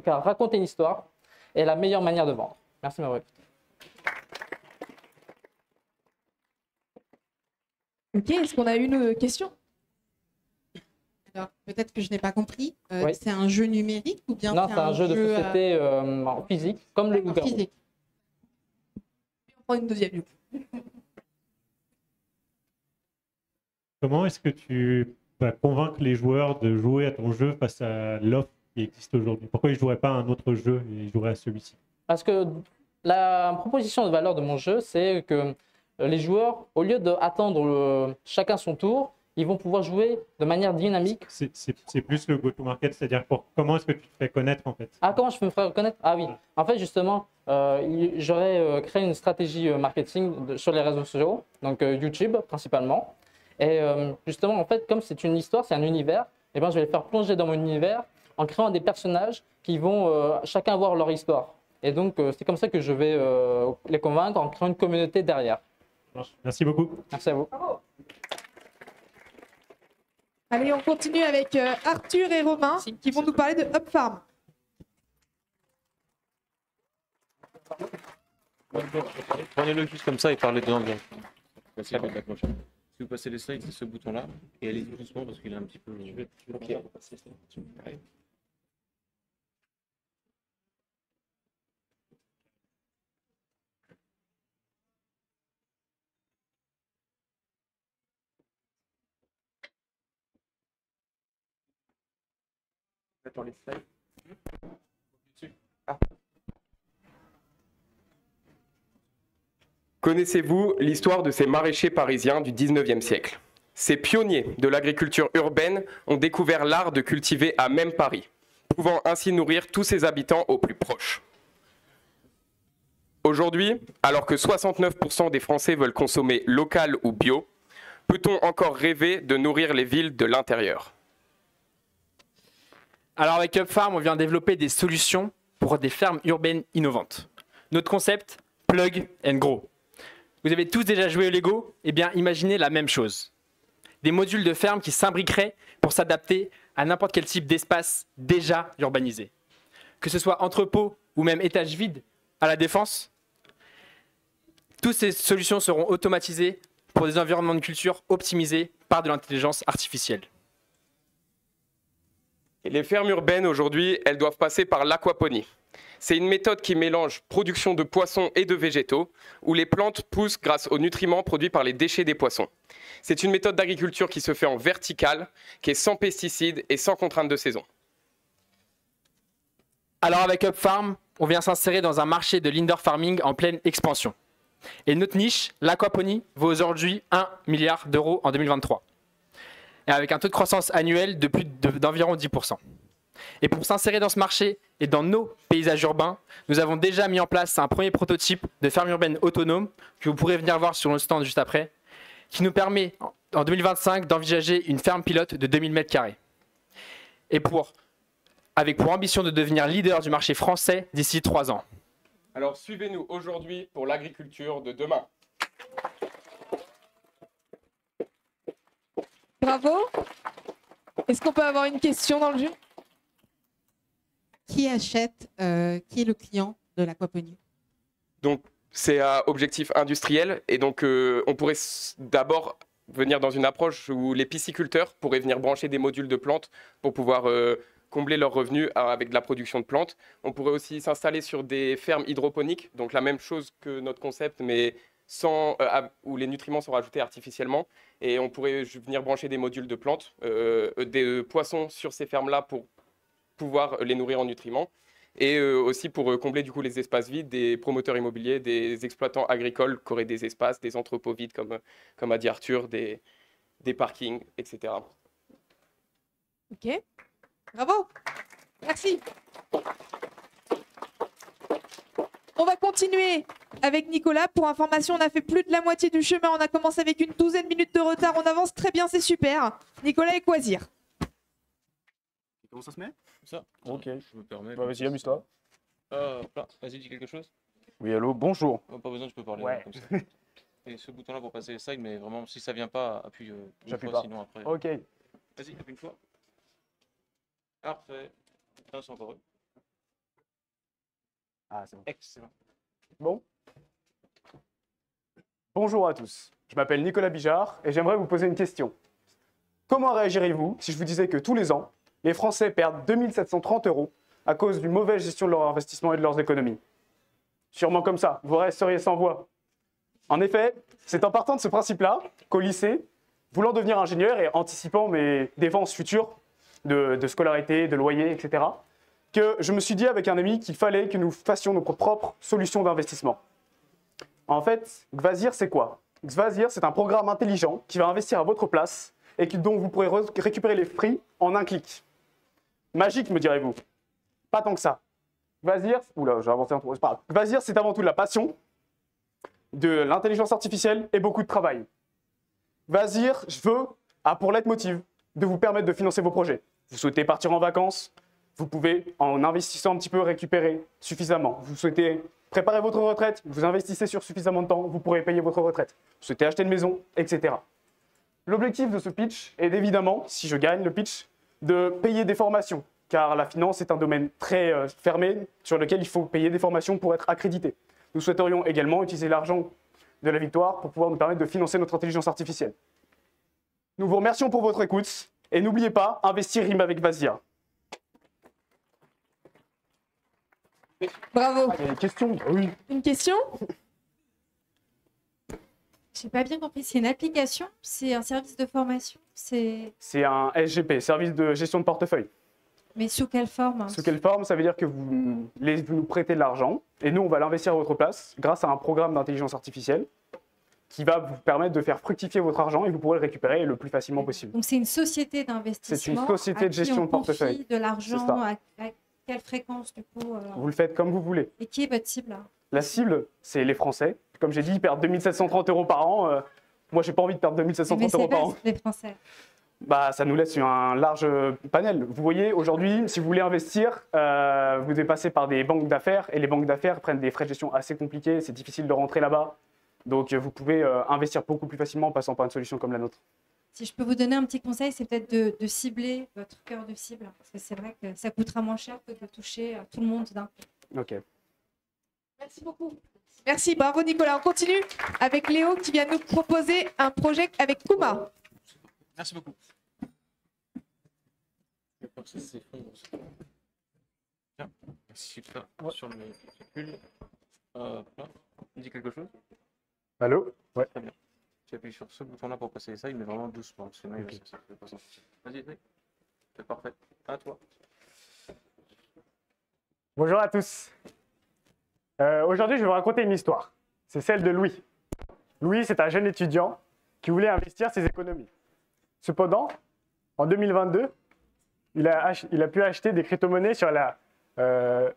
Speaker 17: car raconter une histoire est la meilleure manière de vendre. Merci de m'avoir écouté.
Speaker 1: Ok, est-ce qu'on a une question?
Speaker 2: Alors, peut-être que je n'ai pas compris.
Speaker 17: Oui.
Speaker 2: C'est un jeu numérique ou bien
Speaker 17: Non, c'est un jeu de société en physique, comme le loup-garou.
Speaker 2: physique.
Speaker 1: On prend une deuxième du coup.
Speaker 6: Comment est-ce que tu vas convaincre les joueurs de jouer à ton jeu face à l'offre qui existe aujourd'hui? Pourquoi ils ne joueraient pas à un autre jeu et ils joueraient à celui-ci?
Speaker 17: Parce que la proposition de valeur de mon jeu, c'est que les joueurs, au lieu d'attendre chacun son tour, ils vont pouvoir jouer de manière dynamique.
Speaker 6: C'est plus le go-to-market, c'est-à-dire comment est-ce que tu te fais connaître en fait?
Speaker 17: Ah, comment je peux me faire connaître? Ah oui, en fait justement, j'aurais créé une stratégie marketing sur les réseaux sociaux, donc YouTube principalement. Et justement, en fait, comme c'est une histoire, c'est un univers, et ben, je vais les faire plonger dans mon univers en créant des personnages qui vont chacun avoir leur histoire. Et donc, c'est comme ça que je vais les convaincre en créant une communauté derrière.
Speaker 6: Merci beaucoup.
Speaker 17: Merci à vous.
Speaker 1: Bravo. Allez, on continue avec Arthur et Romain qui vont nous parler de Up Farm.
Speaker 14: Prenez-le juste comme ça et parlez dedans bien. Si vous passez les slides, c'est ce bouton-là. Et allez doucement parce qu'il est un petit peu. Ok. Ouais. Attends les slides.
Speaker 18: Connaissez-vous l'histoire de ces maraîchers parisiens du 19e siècle? Ces pionniers de l'agriculture urbaine ont découvert l'art de cultiver à même Paris, pouvant ainsi nourrir tous ses habitants au plus proche. Aujourd'hui, alors que 69% des Français veulent consommer local ou bio, peut-on encore rêver de nourrir les villes de l'intérieur?
Speaker 19: Alors avec UpFarm, on vient développer des solutions pour des fermes urbaines innovantes. Notre concept, Plug and Grow. Vous avez tous déjà joué au Lego? Eh bien, imaginez la même chose. Des modules de ferme qui s'imbriqueraient pour s'adapter à n'importe quel type d'espace déjà urbanisé. Que ce soit entrepôt ou même étage vide à la Défense, toutes ces solutions seront automatisées pour des environnements de culture optimisés par de l'intelligence artificielle.
Speaker 18: Et les fermes urbaines aujourd'hui, elles doivent passer par l'aquaponie. C'est une méthode qui mélange production de poissons et de végétaux, où les plantes poussent grâce aux nutriments produits par les déchets des poissons. C'est une méthode d'agriculture qui se fait en verticale, qui est sans pesticides et sans contraintes de saison.
Speaker 19: Alors avec UpFarm, on vient s'insérer dans un marché de l'indoor farming en pleine expansion. Et notre niche, l'aquaponie, vaut aujourd'hui 1 milliard d'euros en 2023. Et avec un taux de croissance annuel de plus d'environ 10%. Et pour s'insérer dans ce marché et dans nos paysages urbains, nous avons déjà mis en place un premier prototype de ferme urbaine autonome que vous pourrez venir voir sur le stand juste après, qui nous permet en 2025 d'envisager une ferme pilote de 2000 m². Et avec pour ambition de devenir leader du marché français d'ici 3 ans.
Speaker 18: Alors suivez-nous aujourd'hui pour l'agriculture de demain.
Speaker 1: Bravo. Est-ce qu'on peut avoir une question dans le jeu?
Speaker 2: Qui achète, qui est le client de l'aquaponie?
Speaker 18: Donc c'est à objectif industriel et donc on pourrait d'abord venir dans une approche où les pisciculteurs pourraient venir brancher des modules de plantes pour pouvoir combler leurs revenus avec de la production de plantes. On pourrait aussi s'installer sur des fermes hydroponiques, donc la même chose que notre concept, mais où les nutriments sont rajoutés artificiellement. Et on pourrait venir brancher des modules de plantes, des poissons sur ces fermes-là pour pouvoir les nourrir en nutriments. Et aussi pour combler du coup les espaces vides des promoteurs immobiliers, des exploitants agricoles qui auraient des espaces, des entrepôts vides comme a dit Arthur, des parkings, etc.
Speaker 1: Ok. Bravo. Merci. On va continuer avec Nicolas. Pour information, on a fait plus de la moitié du chemin. On a commencé avec une 12 minutes de retard. On avance très bien, c'est super. Nicolas et Quasir.
Speaker 20: Comment ça se met?
Speaker 14: Ça.
Speaker 20: Ok.
Speaker 14: Je me permets.
Speaker 20: Bah, vas-y, amuse-toi.
Speaker 14: Vas-y, dis quelque chose.
Speaker 20: Oui, allô, bonjour.
Speaker 14: Oh, pas besoin, je peux parler.
Speaker 20: Ouais.
Speaker 14: Comme ça. Et ce bouton-là pour passer les slides, mais vraiment, si ça vient pas, appuie une
Speaker 20: J'appuie
Speaker 14: fois,
Speaker 20: pas.
Speaker 14: sinon après.
Speaker 20: Ok.
Speaker 14: Vas-y, appuie une fois. Parfait. Putain, c'est encore eux.
Speaker 20: Ah, c'est bon.
Speaker 14: Excellent.
Speaker 20: Bon. Bonjour à tous. Je m'appelle Nicolas Bijard et j'aimerais vous poser une question. Comment réagirez-vous si je vous disais que tous les ans, les Français perdent 2730 € à cause d'une mauvaise gestion de leur investissement et de leurs économies? Sûrement comme ça, vous resteriez sans voix. En effet, c'est en partant de ce principe-là qu'au lycée, voulant devenir ingénieur et anticipant mes dépenses futures de scolarité, de loyer, etc., que je me suis dit avec un ami qu'il fallait que nous fassions nos propres solutions d'investissement. En fait, Gvasir, c'est quoi? Gvasir, c'est un programme intelligent qui va investir à votre place et dont vous pourrez récupérer les fruits en un clic. Magique, me direz-vous? Pas tant que ça. Gvasir, oula, j'ai avancé un peu, c'est pas grave. Gvasir, c'est avant tout de la passion, de l'intelligence artificielle et beaucoup de travail. Gvasir, je veux, pour leitmotiv, de vous permettre de financer vos projets. Vous souhaitez partir en vacances, vous pouvez, en investissant un petit peu, récupérer suffisamment. Vous souhaitez préparer votre retraite, vous investissez sur suffisamment de temps, vous pourrez payer votre retraite. Vous souhaitez acheter une maison, etc. L'objectif de ce pitch est évidemment, si je gagne le pitch, de payer des formations, car la finance est un domaine très fermé sur lequel il faut payer des formations pour être accrédité. Nous souhaiterions également utiliser l'argent de la victoire pour pouvoir nous permettre de financer notre intelligence artificielle. Nous vous remercions pour votre écoute et n'oubliez pas, investir rime avec Gvasir.
Speaker 1: Bravo.
Speaker 20: Il y a une question? Oui.
Speaker 1: Une question?
Speaker 4: J'ai pas bien compris. C'est une application? C'est un service de formation? C'est
Speaker 20: un SGP, service de gestion de portefeuille.
Speaker 4: Mais sous quelle forme?
Speaker 20: Sous quelle forme? Ça veut dire que vous nous prêtez de l'argent et nous, on va l'investir à votre place grâce à un programme d'intelligence artificielle qui va vous permettre de faire fructifier votre argent et vous pourrez le récupérer le plus facilement possible.
Speaker 4: Donc c'est une société d'investissement.
Speaker 20: C'est une société de gestion de portefeuille.
Speaker 4: De l'argent,
Speaker 20: C'est ça.
Speaker 4: à quelle fréquence du coup
Speaker 20: Vous le faites comme vous voulez.
Speaker 4: Et qui est votre cible là?
Speaker 20: La cible, c'est les Français. Comme j'ai dit, ils perdent 2730 € par an. Moi, j'ai pas envie de perdre 2730 € par an.
Speaker 4: Les Français.
Speaker 20: Bah, ça nous laisse un large panel. Vous voyez, aujourd'hui, si vous voulez investir, vous devez passer par des banques d'affaires et les banques d'affaires prennent des frais de gestion assez compliqués. C'est difficile de rentrer là-bas. Donc, vous pouvez investir beaucoup plus facilement en passant par une solution comme la nôtre.
Speaker 4: Si je peux vous donner un petit conseil, c'est peut-être de cibler votre cœur de cible. Parce que c'est vrai que ça coûtera moins cher que de toucher tout le monde d'un coup.
Speaker 20: Ok.
Speaker 1: Merci beaucoup. Merci, bravo Nicolas. On continue avec Léo qui vient nous proposer un projet avec Kuma.
Speaker 14: Merci beaucoup. Tiens, super. Sur le calcul. Là. Il dit quelque chose?
Speaker 20: Allô? Ouais.
Speaker 14: Très bien. Tu appuies sur ce bouton-là pour passer ça, il met vraiment doucement. Sinon, il va ça fait pas ça. Vas-y, vas-y. C'est parfait. À toi.
Speaker 20: Bonjour à tous. Aujourd'hui, je vais vous raconter une histoire. C'est celle de Louis. Louis, c'est un jeune étudiant qui voulait investir ses économies. Cependant, en 2022, il a pu acheter des crypto-monnaies sur la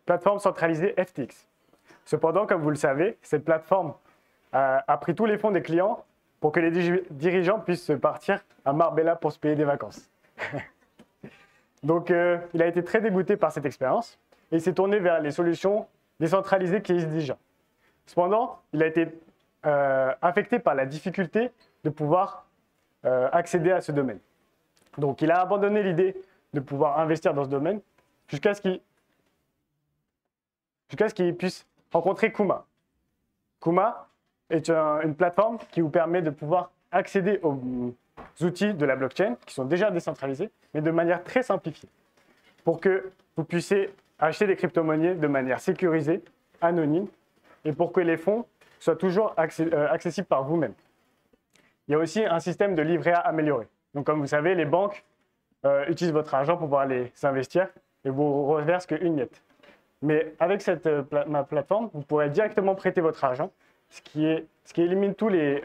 Speaker 20: plateforme centralisée FTX. Cependant, comme vous le savez, cette plateforme a pris tous les fonds des clients pour que les dirigeants puissent partir à Marbella pour se payer des vacances. Donc, il a été très dégoûté par cette expérience et il s'est tourné vers les solutions décentralisées qui existent déjà. Cependant, il a été affecté par la difficulté de pouvoir accéder à ce domaine. Donc, il a abandonné l'idée de pouvoir investir dans ce domaine jusqu'à ce qu'il puisse rencontrer Kuma. Kuma est une plateforme qui vous permet de pouvoir accéder aux outils de la blockchain qui sont déjà décentralisés, mais de manière très simplifiée, pour que vous puissiez acheter des crypto-monnaies de manière sécurisée, anonyme, et pour que les fonds soient toujours accessibles par vous-même. Il y a aussi un système de livret A amélioré. Donc, comme vous savez, les banques utilisent votre argent pour pouvoir les investir et vous reversent qu'une miette. Mais avec ma plateforme, vous pourrez directement prêter votre argent, ce qui élimine tous les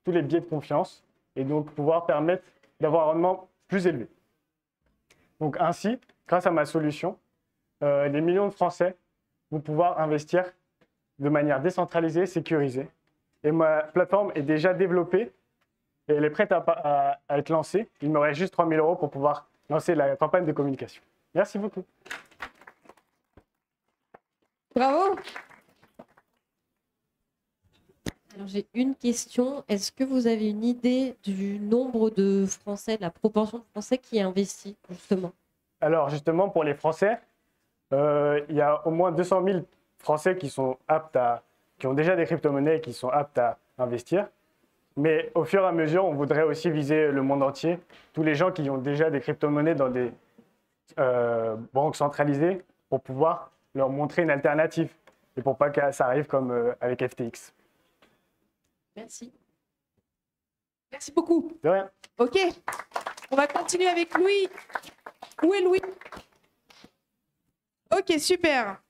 Speaker 20: biais de confiance et donc pouvoir permettre d'avoir un rendement plus élevé. Donc ainsi, grâce à ma solution, des millions de Français vont pouvoir investir de manière décentralisée, sécurisée. Et ma plateforme est déjà développée et elle est prête à être lancée. Il me reste juste 3 000 € pour pouvoir lancer la campagne de communication. Merci beaucoup.
Speaker 1: Bravo.
Speaker 5: Alors j'ai une question. Est-ce que vous avez une idée du nombre de Français, de la proportion de Français qui investit justement?
Speaker 20: Alors justement, pour les Français, il y a au moins 200 000 Français qui ont déjà des crypto-monnaies et qui sont aptes à investir. Mais au fur et à mesure, on voudrait aussi viser le monde entier. Tous les gens qui ont déjà des crypto-monnaies dans des banques centralisées pour pouvoir leur montrer une alternative et pour pas que ça arrive comme avec FTX.
Speaker 5: Merci.
Speaker 1: Merci beaucoup.
Speaker 20: De rien.
Speaker 1: Ok, on va continuer avec Louis. Où est Louis? Ok, super.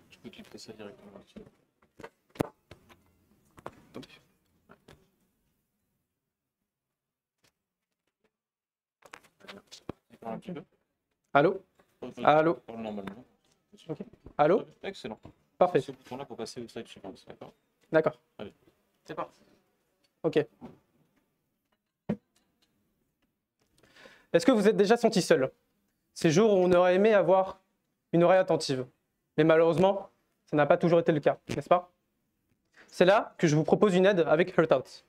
Speaker 14: Je peux cliquer ça directement dessus. Attendez. Un petit peu.
Speaker 21: Allô? Allô?
Speaker 14: Normalement.
Speaker 21: Ok. Allô?
Speaker 14: Excellent.
Speaker 21: Parfait.
Speaker 14: Ce bouton-là pour passer au slide suivant, d'accord?
Speaker 21: D'accord.
Speaker 14: Allez. C'est parti.
Speaker 21: Ok. Est-ce que vous êtes déjà senti seul? Ces jours où on aurait aimé avoir une oreille attentive. Mais malheureusement, ça n'a pas toujours été le cas, n'est-ce pas? C'est là que je vous propose une aide avec Heartout.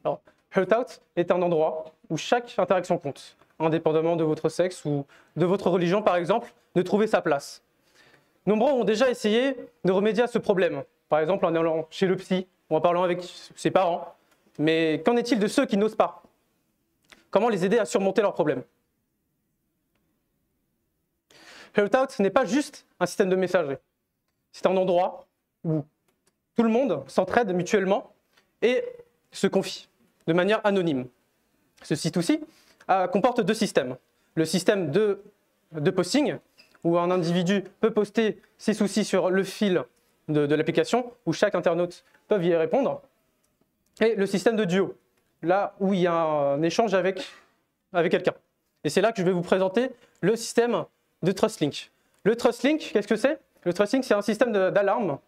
Speaker 21: Alors, Heartout est un endroit où chaque interaction compte, indépendamment de votre sexe ou de votre religion par exemple, de trouver sa place. Nombreux ont déjà essayé de remédier à ce problème, par exemple en allant chez le psy ou en parlant avec ses parents. Mais qu'en est-il de ceux qui n'osent pas? Comment les aider à surmonter leurs problèmes? Heartout n'est pas juste un système de messagerie. C'est un endroit où tout le monde s'entraide mutuellement et se confie de manière anonyme. Ce site aussi comporte deux systèmes. Le système de posting, où un individu peut poster ses soucis sur le fil de l'application, où chaque internaute peut y répondre. Et le système de duo, là où il y a un échange avec quelqu'un. Et c'est là que je vais vous présenter le système de TrustLink. Le TrustLink, qu'est-ce que c'est? Le TrustLink, c'est un système d'alarme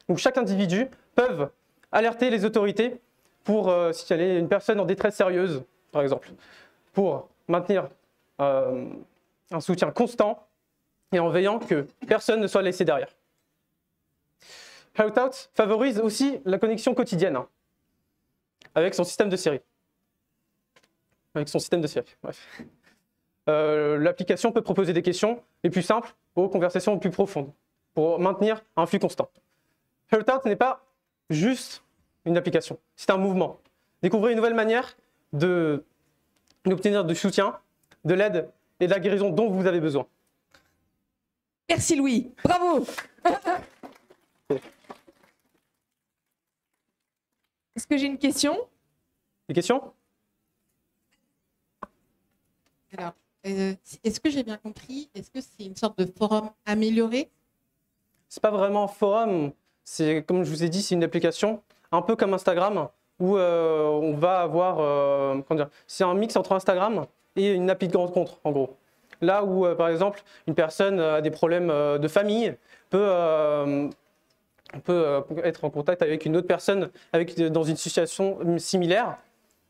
Speaker 21: où chaque individu peut alerter les autorités pour signaler une personne en détresse sérieuse, par exemple, pour maintenir un soutien constant et en veillant que personne ne soit laissé derrière. Shoutout favorise aussi la connexion quotidienne avec son système de série. Bref. L'application peut proposer des questions les plus simples aux conversations les plus profondes pour maintenir un flux constant. Shoutout n'est pas juste une application, c'est un mouvement. Découvrez une nouvelle manière d'obtenir du soutien, de l'aide et de la guérison dont vous avez besoin.
Speaker 1: Merci Louis, bravo. Est-ce que j'ai une question?
Speaker 21: Des questions?
Speaker 2: Alors, est-ce que j'ai bien compris? Est-ce que c'est une sorte de forum amélioré?
Speaker 21: C'est pas vraiment un forum, c'est comme je vous ai dit, c'est une application un peu comme Instagram où on va avoir, comment dire, c'est un mix entre Instagram et une appli de rencontre en gros. Là où par exemple une personne a des problèmes de famille peut être en contact avec une autre personne dans une situation similaire.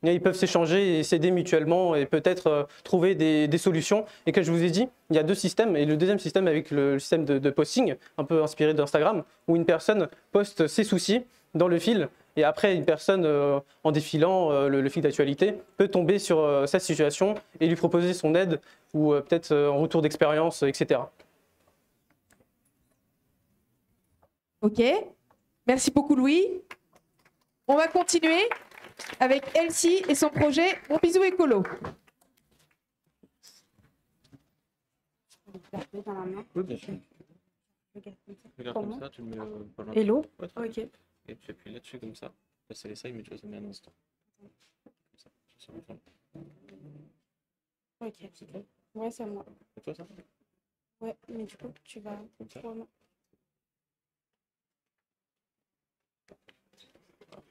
Speaker 21: Et ils peuvent s'échanger et s'aider mutuellement et peut-être trouver des solutions. Et comme je vous ai dit, il y a deux systèmes. Et le deuxième système avec le système de posting, un peu inspiré d'Instagram, où une personne poste ses soucis dans le fil. Et après, une personne, en défilant le fil d'actualité, peut tomber sur sa situation et lui proposer son aide ou peut-être en retour d'expérience, etc.
Speaker 1: Ok, merci beaucoup Louis. On va continuer avec Elsie et son projet Mon bisou écolo.
Speaker 14: Oui, bien sûr. Regarde comme ça, tu le mets pas loin.
Speaker 10: Hello.
Speaker 14: Ouais,
Speaker 10: Ok.
Speaker 14: Et tu appuies là-dessus comme ça. Là, c'est les sailles, mais tu vois, ça met un instant. Comme ça. Ça me fait.
Speaker 10: Ok. Ouais, c'est moi.
Speaker 14: C'est toi ça?
Speaker 10: Ouais, mais du coup, tu vas.
Speaker 14: Comme ça.
Speaker 10: Vraiment.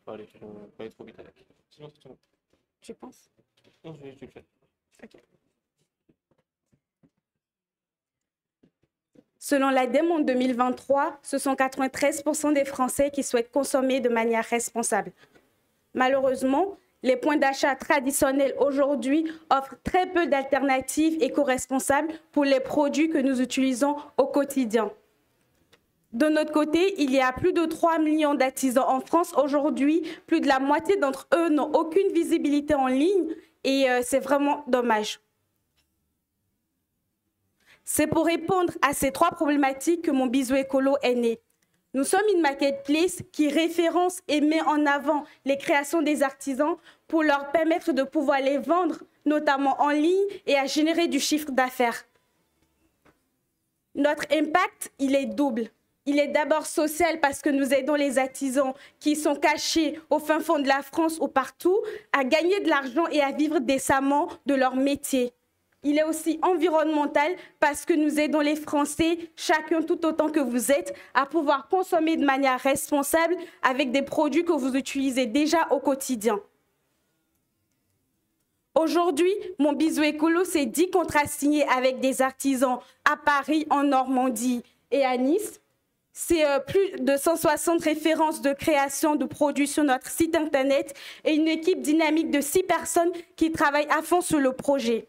Speaker 14: Pas aller trop vite avec. Sinon, c'est tout.
Speaker 10: Tu penses?
Speaker 14: Non, je le fais.
Speaker 10: Ok.
Speaker 22: Selon l'ADEME en 2023, ce sont 93% des Français qui souhaitent consommer de manière responsable. Malheureusement, les points d'achat traditionnels aujourd'hui offrent très peu d'alternatives éco-responsables pour les produits que nous utilisons au quotidien. De notre côté, il y a plus de 3 millions d'artisans en France aujourd'hui. Plus de la moitié d'entre eux n'ont aucune visibilité en ligne et c'est vraiment dommage. C'est pour répondre à ces trois problématiques que Mon bisou écolo est né. Nous sommes une marketplace qui référence et met en avant les créations des artisans pour leur permettre de pouvoir les vendre, notamment en ligne, et à générer du chiffre d'affaires. Notre impact, il est double. Il est d'abord social parce que nous aidons les artisans qui sont cachés au fin fond de la France ou partout à gagner de l'argent et à vivre décemment de leur métier. Il est aussi environnemental parce que nous aidons les Français, chacun tout autant que vous êtes, à pouvoir consommer de manière responsable avec des produits que vous utilisez déjà au quotidien. Aujourd'hui, Mon bisou écolo, c'est 10 contrats signés avec des artisans à Paris, en Normandie et à Nice. C'est plus de 160 références de création de produits sur notre site internet et une équipe dynamique de 6 personnes qui travaillent à fond sur le projet.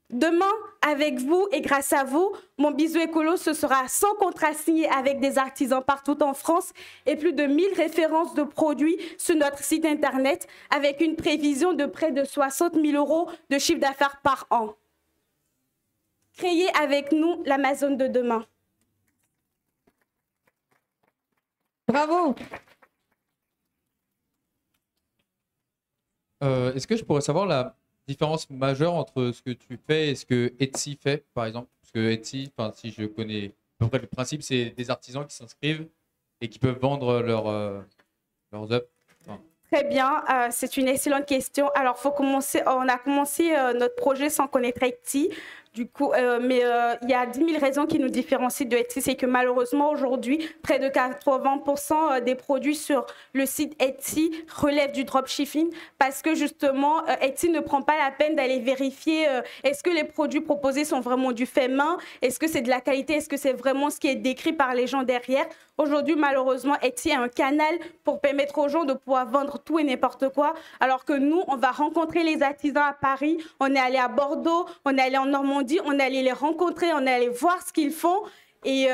Speaker 22: Demain, avec vous et grâce à vous, Mon bisou écolo, ce sera 100 contrats signés avec des artisans partout en France et plus de 1000 références de produits sur notre site internet avec une prévision de près de 60 000 € de chiffre d'affaires par an. Créez avec nous l'Amazon de demain.
Speaker 1: Bravo.
Speaker 7: Est-ce que je pourrais savoir la différence majeure entre ce que tu fais et ce que Etsy fait, par exemple? Parce que Etsy, si je connais à peu près le principe, c'est des artisans qui s'inscrivent et qui peuvent vendre leurs œuvres.
Speaker 22: Très bien, c'est une excellente question. Alors, on a commencé notre projet sans connaître Etsy. Du coup, mais il y a 10 000 raisons qui nous différencient de Etsy. C'est que malheureusement, aujourd'hui, près de 80% des produits sur le site Etsy relèvent du dropshipping parce que justement, Etsy ne prend pas la peine d'aller vérifier est-ce que les produits proposés sont vraiment du fait main, est-ce que c'est de la qualité, est-ce que c'est vraiment ce qui est décrit par les gens derrière. Aujourd'hui, malheureusement, Etsy est un canal pour permettre aux gens de pouvoir vendre tout et n'importe quoi, alors que nous, on va rencontrer les artisans à Paris, on est allé à Bordeaux, on est allé en Normandie, on est allé les rencontrer, on est allé voir ce qu'ils font. Et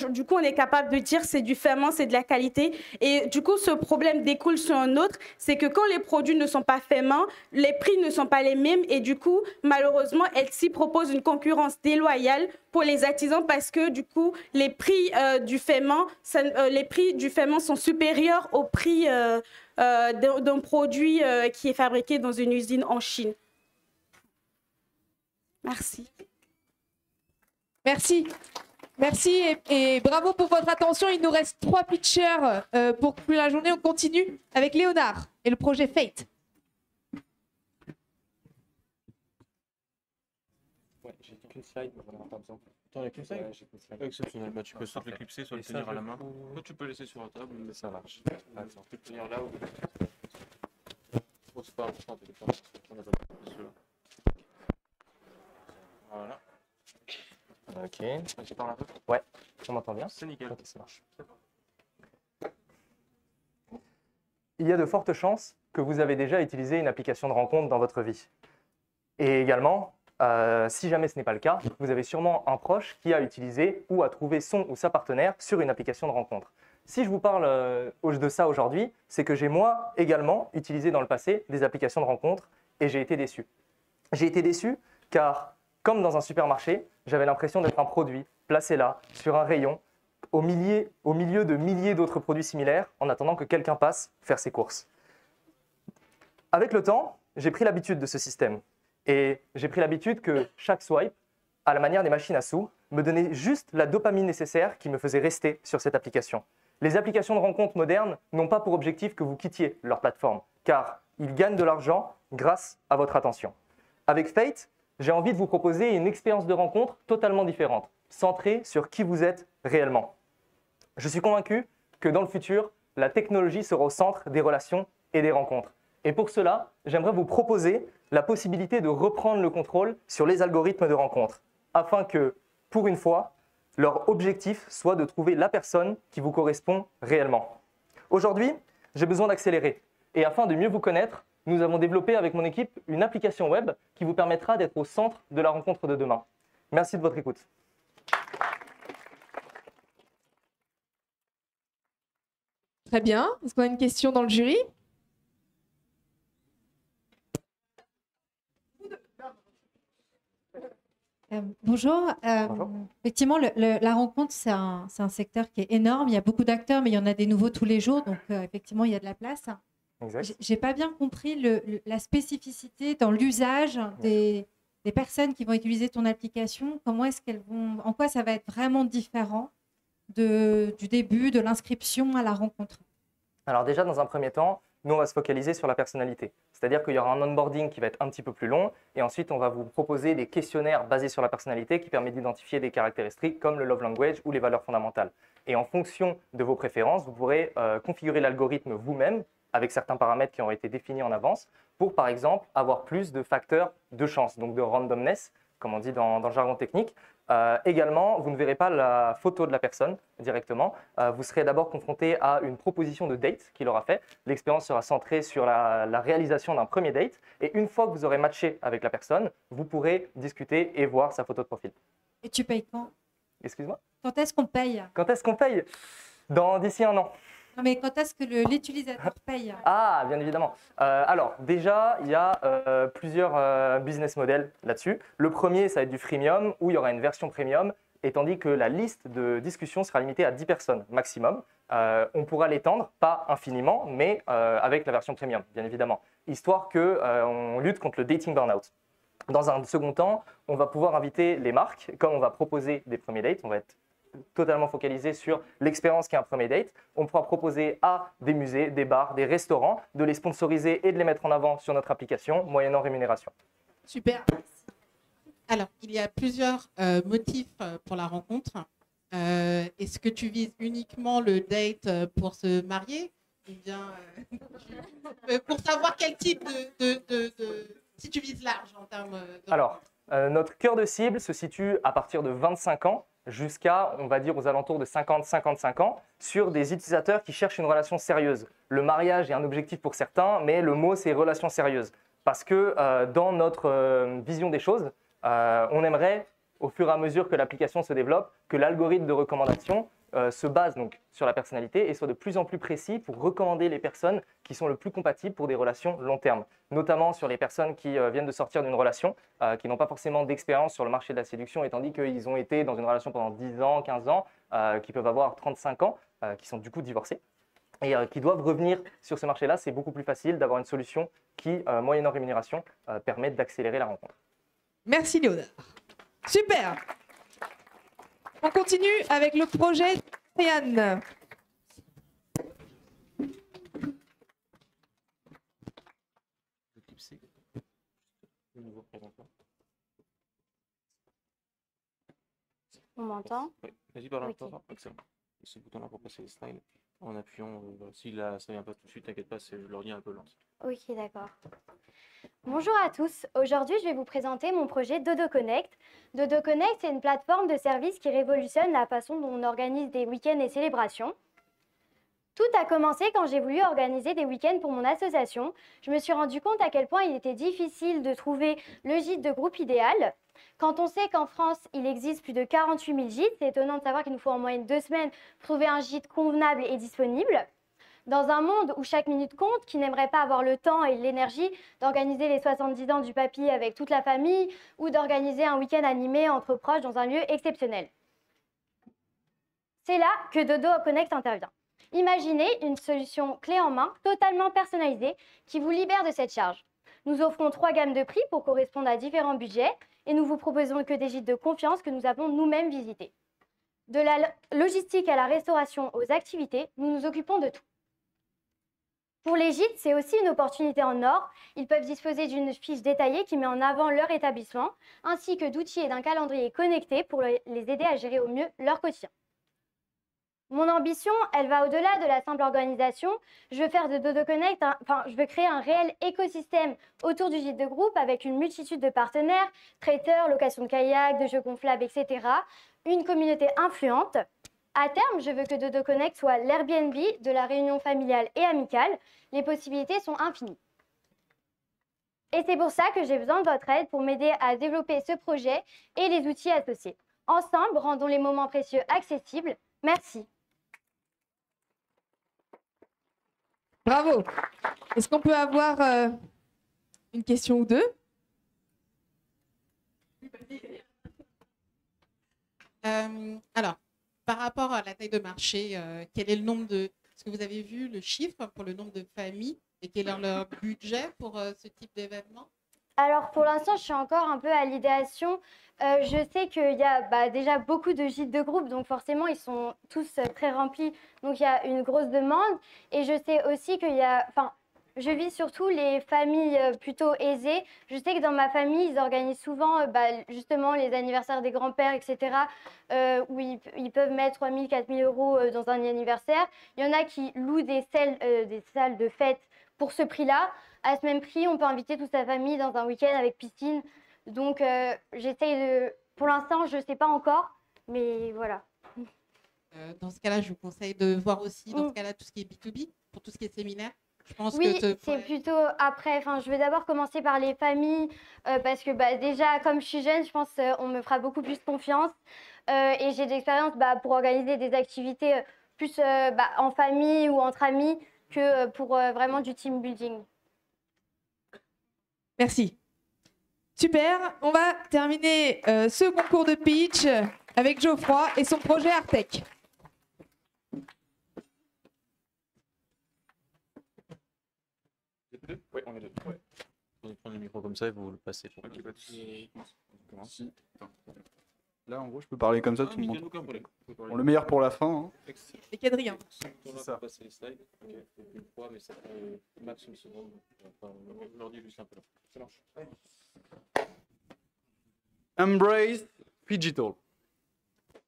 Speaker 22: du coup, on est capable de dire c'est du fait main, c'est de la qualité. Et du coup, ce problème découle sur un autre, c'est que quand les produits ne sont pas faits main, les prix ne sont pas les mêmes. Et du coup, malheureusement, Etsy propose une concurrence déloyale pour les artisans parce que du coup, les prix du fait main, sont supérieurs au prix d'un produit qui est fabriqué dans une usine en Chine. Merci.
Speaker 1: Merci. Merci et bravo pour votre attention. Il nous reste 3 pitchers pour conclure la journée. On continue avec Léonard et le projet Fate.
Speaker 14: Ouais, j'ai qu'une slide, mais on n'en a pas besoin.
Speaker 9: T'en as qu'une slide?
Speaker 14: Ouais, j'ai qu'une slide.
Speaker 9: Exceptionnel. Bah, tu peux soit l'éclipser, soit le tenir à la main. Toi, tu peux laisser sur la table. Mais
Speaker 14: ça marche.
Speaker 9: Attends, tu peux le tenir là ou. Oh, c'est pas important, on a pas celui-là. Voilà.
Speaker 11: Ok.
Speaker 9: Tu parles un peu?
Speaker 11: Ouais, on m'entend bien?
Speaker 9: C'est nickel.
Speaker 11: Ok, ça marche. Il y a de fortes chances que vous avez déjà utilisé une application de rencontre dans votre vie. Et également, si jamais ce n'est pas le cas, vous avez sûrement un proche qui a utilisé ou a trouvé son ou sa partenaire sur une application de rencontre. Si je vous parle de ça aujourd'hui, c'est que j'ai moi également utilisé dans le passé des applications de rencontre et j'ai été déçu. J'ai été déçu car, comme dans un supermarché, j'avais l'impression d'être un produit placé là, sur un rayon, au milieu de milliers d'autres produits similaires, en attendant que quelqu'un passe faire ses courses. Avec le temps, j'ai pris l'habitude de ce système. Et j'ai pris l'habitude que chaque swipe, à la manière des machines à sous, me donnait juste la dopamine nécessaire qui me faisait rester sur cette application. Les applications de rencontre modernes n'ont pas pour objectif que vous quittiez leur plateforme, car ils gagnent de l'argent grâce à votre attention. Avec Fate, j'ai envie de vous proposer une expérience de rencontre totalement différente, centrée sur qui vous êtes réellement. Je suis convaincu que dans le futur, la technologie sera au centre des relations et des rencontres. Et pour cela, j'aimerais vous proposer la possibilité de reprendre le contrôle sur les algorithmes de rencontre, afin que, pour une fois, leur objectif soit de trouver la personne qui vous correspond réellement. Aujourd'hui, j'ai besoin d'accélérer. Et afin de mieux vous connaître, nous avons développé avec mon équipe une application web qui vous permettra d'être au centre de la rencontre de demain. Merci de votre écoute.
Speaker 1: Très bien. Est-ce qu'on a une question dans le jury?
Speaker 4: Bonjour. Effectivement, la rencontre, c'est un secteur qui est énorme. Il y a beaucoup d'acteurs, mais il y en a des nouveaux tous les jours. Donc, effectivement, il y a de la place. Je n'ai pas bien compris la spécificité dans l'usage des personnes qui vont utiliser ton application. Comment est-ce qu'elles vont, en quoi ça va être vraiment différent du début, de l'inscription à la rencontre?
Speaker 11: Alors déjà, dans un premier temps, nous, on va se focaliser sur la personnalité. C'est-à-dire qu'il y aura un onboarding qui va être un petit peu plus long et ensuite, on va vous proposer des questionnaires basés sur la personnalité qui permettent d'identifier des caractéristiques comme le love language ou les valeurs fondamentales. Et en fonction de vos préférences, vous pourrez configurer l'algorithme vous-même avec certains paramètres qui ont été définis en avance pour, par exemple, avoir plus de facteurs de chance, donc de randomness, comme on dit dans le jargon technique. Également, vous ne verrez pas la photo de la personne directement. Vous serez d'abord confronté à une proposition de date qu'il aura fait. L'expérience sera centrée sur la réalisation d'un premier date. Et une fois que vous aurez matché avec la personne, vous pourrez discuter et voir sa photo de profil.
Speaker 4: Et tu payes quand?
Speaker 11: Excuse-moi?
Speaker 4: Quand est-ce qu'on paye?
Speaker 11: Quand est-ce qu'on paye? D'ici un an.
Speaker 4: Non, mais quand est-ce que l'utilisateur paye?
Speaker 11: Ah, bien évidemment. Alors, déjà, il y a plusieurs business models là-dessus. Le premier, ça va être du freemium, où il y aura une version premium, et tandis que la liste de discussion sera limitée à 10 personnes maximum. On pourra l'étendre, pas infiniment, mais avec la version premium, bien évidemment, histoire qu'on lutte contre le dating burnout. Dans un second temps, on va pouvoir inviter les marques, comme on va proposer des premiers dates, on va être
Speaker 3: totalement focalisé sur l'expérience qui est un premier date. On pourra proposer à des musées, des bars, des restaurants de les sponsoriser et de les mettre en avant sur notre application, moyennant rémunération.
Speaker 1: Super.
Speaker 2: Alors, il y a plusieurs motifs pour la rencontre. Est-ce que tu vises uniquement le date pour se marier ou bien pour savoir quel type si tu vises large en termes de...
Speaker 3: Alors, notre cœur de cible se situe à partir de 25 ans jusqu'à, on va dire, aux alentours de 50-55 ans, sur des utilisateurs qui cherchent une relation sérieuse. Le mariage est un objectif pour certains, mais le mot, c'est relation sérieuse. Parce que dans notre vision des choses, on aimerait, au fur et à mesure que l'application se développe, que l'algorithme de recommandation se base donc sur la personnalité et soit de plus en plus précis pour recommander les personnes qui sont le plus compatibles pour des relations long terme, notamment sur les personnes qui viennent de sortir d'une relation, qui n'ont pas forcément d'expérience sur le marché de la séduction, étant dit qu'ils ont été dans une relation pendant 10 ans, 15 ans, qui peuvent avoir 35 ans, qui sont du coup divorcés, et qui doivent revenir sur ce marché-là. C'est beaucoup plus facile d'avoir une solution qui, moyennant rémunération, permet d'accélérer la rencontre.
Speaker 1: Merci Léonard. Super. On continue avec le projet Yann.
Speaker 12: On m'entend?
Speaker 14: Oui, vas-y, parle
Speaker 12: Ok.
Speaker 14: encore. Excellent. Ce bouton-là pour passer les slides. En appuyant, si là, ça vient pas tout de suite, t'inquiète pas, c'est l'ordi est un peu lent.
Speaker 12: Ok, d'accord. Bonjour à tous. Aujourd'hui, je vais vous présenter mon projet Dodo Connect. Dodo Connect, c'est une plateforme de service qui révolutionne la façon dont on organise des week-ends et célébrations. Tout a commencé quand j'ai voulu organiser des week-ends pour mon association. Je me suis rendu compte à quel point il était difficile de trouver le gîte de groupe idéal. Quand on sait qu'en France, il existe plus de 48 000 gîtes, c'est étonnant de savoir qu'il nous faut en moyenne 2 semaines pour trouver un gîte convenable et disponible. Dans un monde où chaque minute compte, qui n'aimerait pas avoir le temps et l'énergie d'organiser les 70 ans du papy avec toute la famille ou d'organiser un week-end animé entre proches dans un lieu exceptionnel. C'est là que Dodo Connect intervient. Imaginez une solution clé en main, totalement personnalisée, qui vous libère de cette charge. Nous offrons 3 gammes de prix pour correspondre à différents budgets et nous vous proposons que des gîtes de confiance que nous avons nous-mêmes visités. De la logistique à la restauration aux activités, nous nous occupons de tout. Pour les gîtes, c'est aussi une opportunité en or. Ils peuvent disposer d'une fiche détaillée qui met en avant leur établissement, ainsi que d'outils et d'un calendrier connecté pour les aider à gérer au mieux leur quotidien. Mon ambition, elle va au-delà de la simple organisation. Je veux faire de Dodo Connect, je veux créer un réel écosystème autour du gîte de groupe avec une multitude de partenaires, traiteurs, location de kayak, de jeux gonflables, etc. Une communauté influente. À terme, je veux que Dodo Connect soit l'Airbnb de la réunion familiale et amicale. Les possibilités sont infinies. Et c'est pour ça que j'ai besoin de votre aide pour m'aider à développer ce projet et les outils associés. Ensemble, rendons les moments précieux accessibles. Merci.
Speaker 1: Bravo. Est-ce qu'on peut avoir une question ou deux?
Speaker 2: Alors, par rapport à la taille de marché, quel est le nombre de... Est-ce que vous avez vu le chiffre pour le nombre de familles et quel est leur budget pour ce type d'événement?
Speaker 12: Alors pour l'instant, je suis encore un peu à l'idéation. Je sais qu'il y a déjà beaucoup de gîtes de groupe, donc forcément, ils sont tous très remplis. Donc il y a une grosse demande. Et je sais aussi qu'il y a... je vis surtout les familles plutôt aisées. Je sais que dans ma famille, ils organisent souvent justement les anniversaires des grands-pères, etc. Où ils peuvent mettre 3 000, 4 000 euros dans un anniversaire. Il y en a qui louent des salles de fête pour ce prix-là. À ce même prix, on peut inviter toute sa famille dans un week-end avec piscine. Donc, j'essaye de... Pour l'instant, je ne sais pas encore, mais voilà.
Speaker 2: Dans ce cas-là, je vous conseille de voir aussi, dans ce cas-là, tout ce qui est B2B, pour tout ce qui est séminaire. Je pense
Speaker 12: oui,
Speaker 2: que
Speaker 12: c'est plutôt après. Je vais d'abord commencer par les familles, parce que déjà, comme je suis jeune, je pense qu'on me fera beaucoup plus confiance. Et j'ai de l'expérience pour organiser des activités plus en famille ou entre amis que pour vraiment du team building.
Speaker 1: Merci. Super. On va terminer ce concours de pitch avec Geoffroy et son projet Artec.
Speaker 14: Oui, on est deux. Ouais.
Speaker 9: Vous prenez le micro comme ça et vous le passez. Pour...
Speaker 23: Là, en gros, je peux parler comme ça, tout le monde.
Speaker 20: Bon, le meilleur pour la fin. Hein.
Speaker 1: Et Quadrien.
Speaker 14: C'est ça. Passer les slides. Ok, une fois, mais ça prend max une seconde. Enfin, on leur dit juste un peu là. Ça marche.
Speaker 20: Embrace Digital.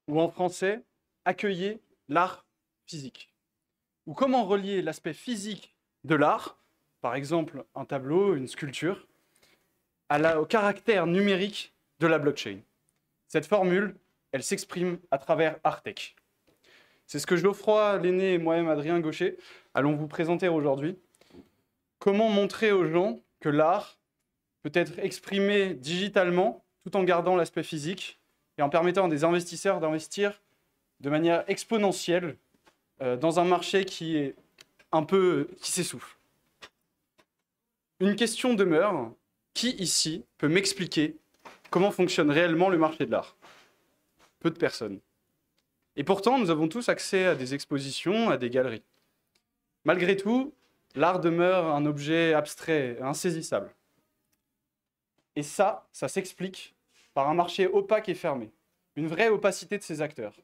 Speaker 20: Ou en français, accueillez l'art physique. Ou comment relier l'aspect physique de l'art, par exemple un tableau, une sculpture, au caractère numérique de la blockchain. Cette formule, elle s'exprime à travers Artech. C'est ce que Geoffroy Lenné et moi-même, Adrien Gaucher, allons vous présenter aujourd'hui. Comment montrer aux gens que l'art peut être exprimé digitalement tout en gardant l'aspect physique et en permettant à des investisseurs d'investir de manière exponentielle dans un marché qui est qui s'essouffle. Une question demeure. Qui ici peut m'expliquer comment fonctionne réellement le marché de l'art? Peu de personnes. Et pourtant, nous avons tous accès à des expositions, à des galeries. Malgré tout, l'art demeure un objet abstrait, insaisissable. Et ça s'explique par un marché opaque et fermé, une vraie opacité de ses acteurs.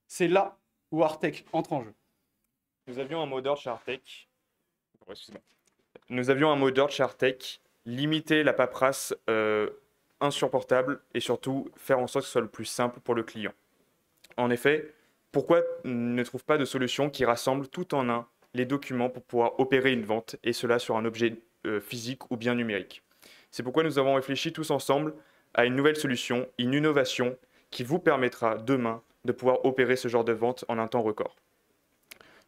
Speaker 20: C'est là où Artech entre en jeu.
Speaker 8: Nous avions un mot d'ordre chez Artech. Nous avions un mot d'ordre chez Artech, limiter la paperasse insupportable et surtout faire en sorte que ce soit le plus simple pour le client. En effet, pourquoi ne trouve pas de solution qui rassemble tout en un les documents pour pouvoir opérer une vente et cela sur un objet physique ou bien numérique? C'est pourquoi nous avons réfléchi tous ensemble à une nouvelle solution, une innovation qui vous permettra demain de pouvoir opérer ce genre de vente en un temps record.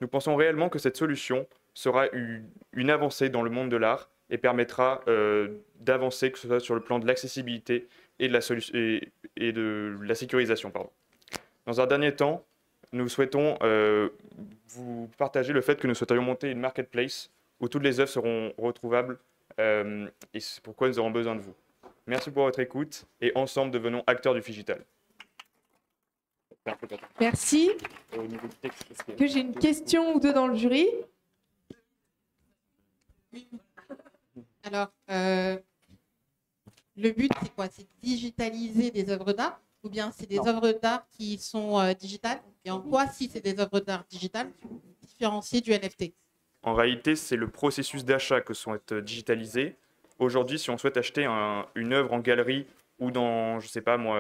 Speaker 8: Nous pensons réellement que cette solution sera une avancée dans le monde de l'art et permettra d'avancer, que ce soit sur le plan de l'accessibilité et de la sécurisation. Pardon. Dans un dernier temps, nous souhaitons vous partager le fait que nous souhaiterions monter une marketplace où toutes les œuvres seront retrouvables et c'est pourquoi nous aurons besoin de vous. Merci pour votre écoute et ensemble devenons acteurs du digital.
Speaker 1: Merci. Que j'ai une question ou deux dans le jury.
Speaker 2: Alors, le but, c'est quoi? C'est de digitaliser des œuvres d'art ou bien c'est des œuvres d'art qui sont digitales? Et en quoi, si c'est des œuvres d'art digitales, différencier du NFT?
Speaker 8: En réalité, c'est le processus d'achat que sont digitalisés. Aujourd'hui, si on souhaite acheter une œuvre en galerie ou dans, je sais pas moi,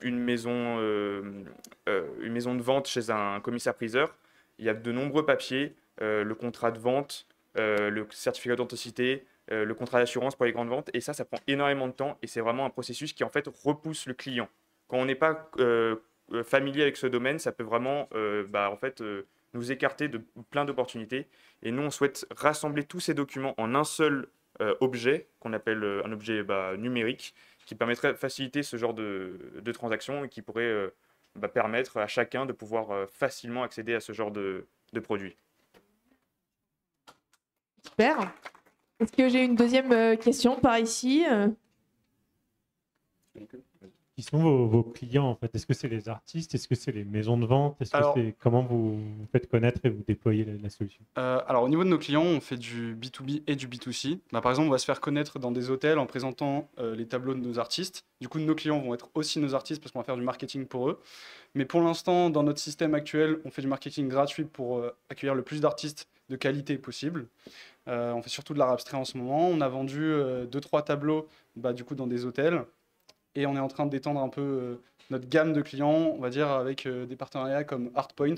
Speaker 8: une maison de vente chez un commissaire-priseur, il y a de nombreux papiers, le contrat de vente, le certificat d'authenticité, le contrat d'assurance pour les grandes ventes, et ça prend énormément de temps, et c'est vraiment un processus qui en fait repousse le client. Quand on n'est pas familier avec ce domaine, ça peut vraiment nous écarter de plein d'opportunités, et nous on souhaite rassembler tous ces documents en un seul objet, qu'on appelle un objet numérique, qui permettrait de faciliter ce genre de transactions et qui pourrait permettre à chacun de pouvoir facilement accéder à ce genre de produits.
Speaker 1: Super. Est-ce que j'ai une deuxième question par ici?
Speaker 6: Qui sont vos clients en fait? Est-ce que c'est les artistes? Est-ce que c'est les maisons de vente? Comment vous faites connaître et vous déployez la solution?
Speaker 20: Alors au niveau de nos clients, on fait du B2B et du B2C. Par exemple, on va se faire connaître dans des hôtels en présentant les tableaux de nos artistes. Du coup, nos clients vont être aussi nos artistes parce qu'on va faire du marketing pour eux. Mais pour l'instant, dans notre système actuel, on fait du marketing gratuit pour accueillir le plus d'artistes de qualité possible. On fait surtout de l'art abstrait en ce moment. On a vendu 2-3 tableaux du coup, dans des hôtels. Et on est en train d'étendre un peu notre gamme de clients, on va dire, avec des partenariats comme ArtPoint,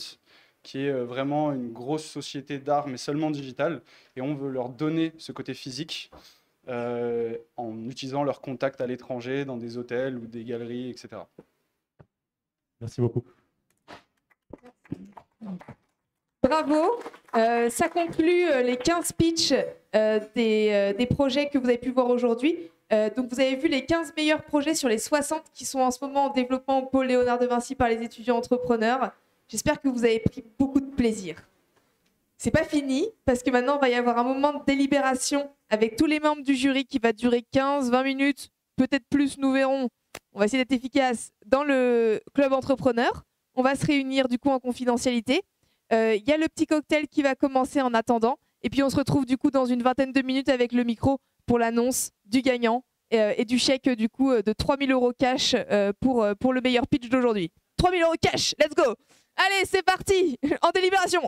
Speaker 20: qui est vraiment une grosse société d'art, mais seulement digitale. Et on veut leur donner ce côté physique en utilisant leurs contacts à l'étranger, dans des hôtels ou des galeries, etc.
Speaker 6: Merci beaucoup.
Speaker 1: Bravo. Ça conclut les 15 pitchs des projets que vous avez pu voir aujourd'hui. Donc vous avez vu les 15 meilleurs projets sur les 60 qui sont en ce moment en développement au pôle Léonard de Vinci par les étudiants entrepreneurs. J'espère que vous avez pris beaucoup de plaisir. C'est pas fini parce que maintenant il va y avoir un moment de délibération avec tous les membres du jury qui va durer 15-20 minutes, peut-être plus, nous verrons. On va essayer d'être efficace dans le club entrepreneur. On va se réunir du coup en confidentialité. Il y a le petit cocktail qui va commencer en attendant. Et puis on se retrouve du coup dans une vingtaine de minutes avec le micro pour l'annonce du gagnant et du chèque du coup de 3 000 € cash pour le meilleur pitch d'aujourd'hui. 3000 € cash, let's go. Allez, c'est parti. En délibération.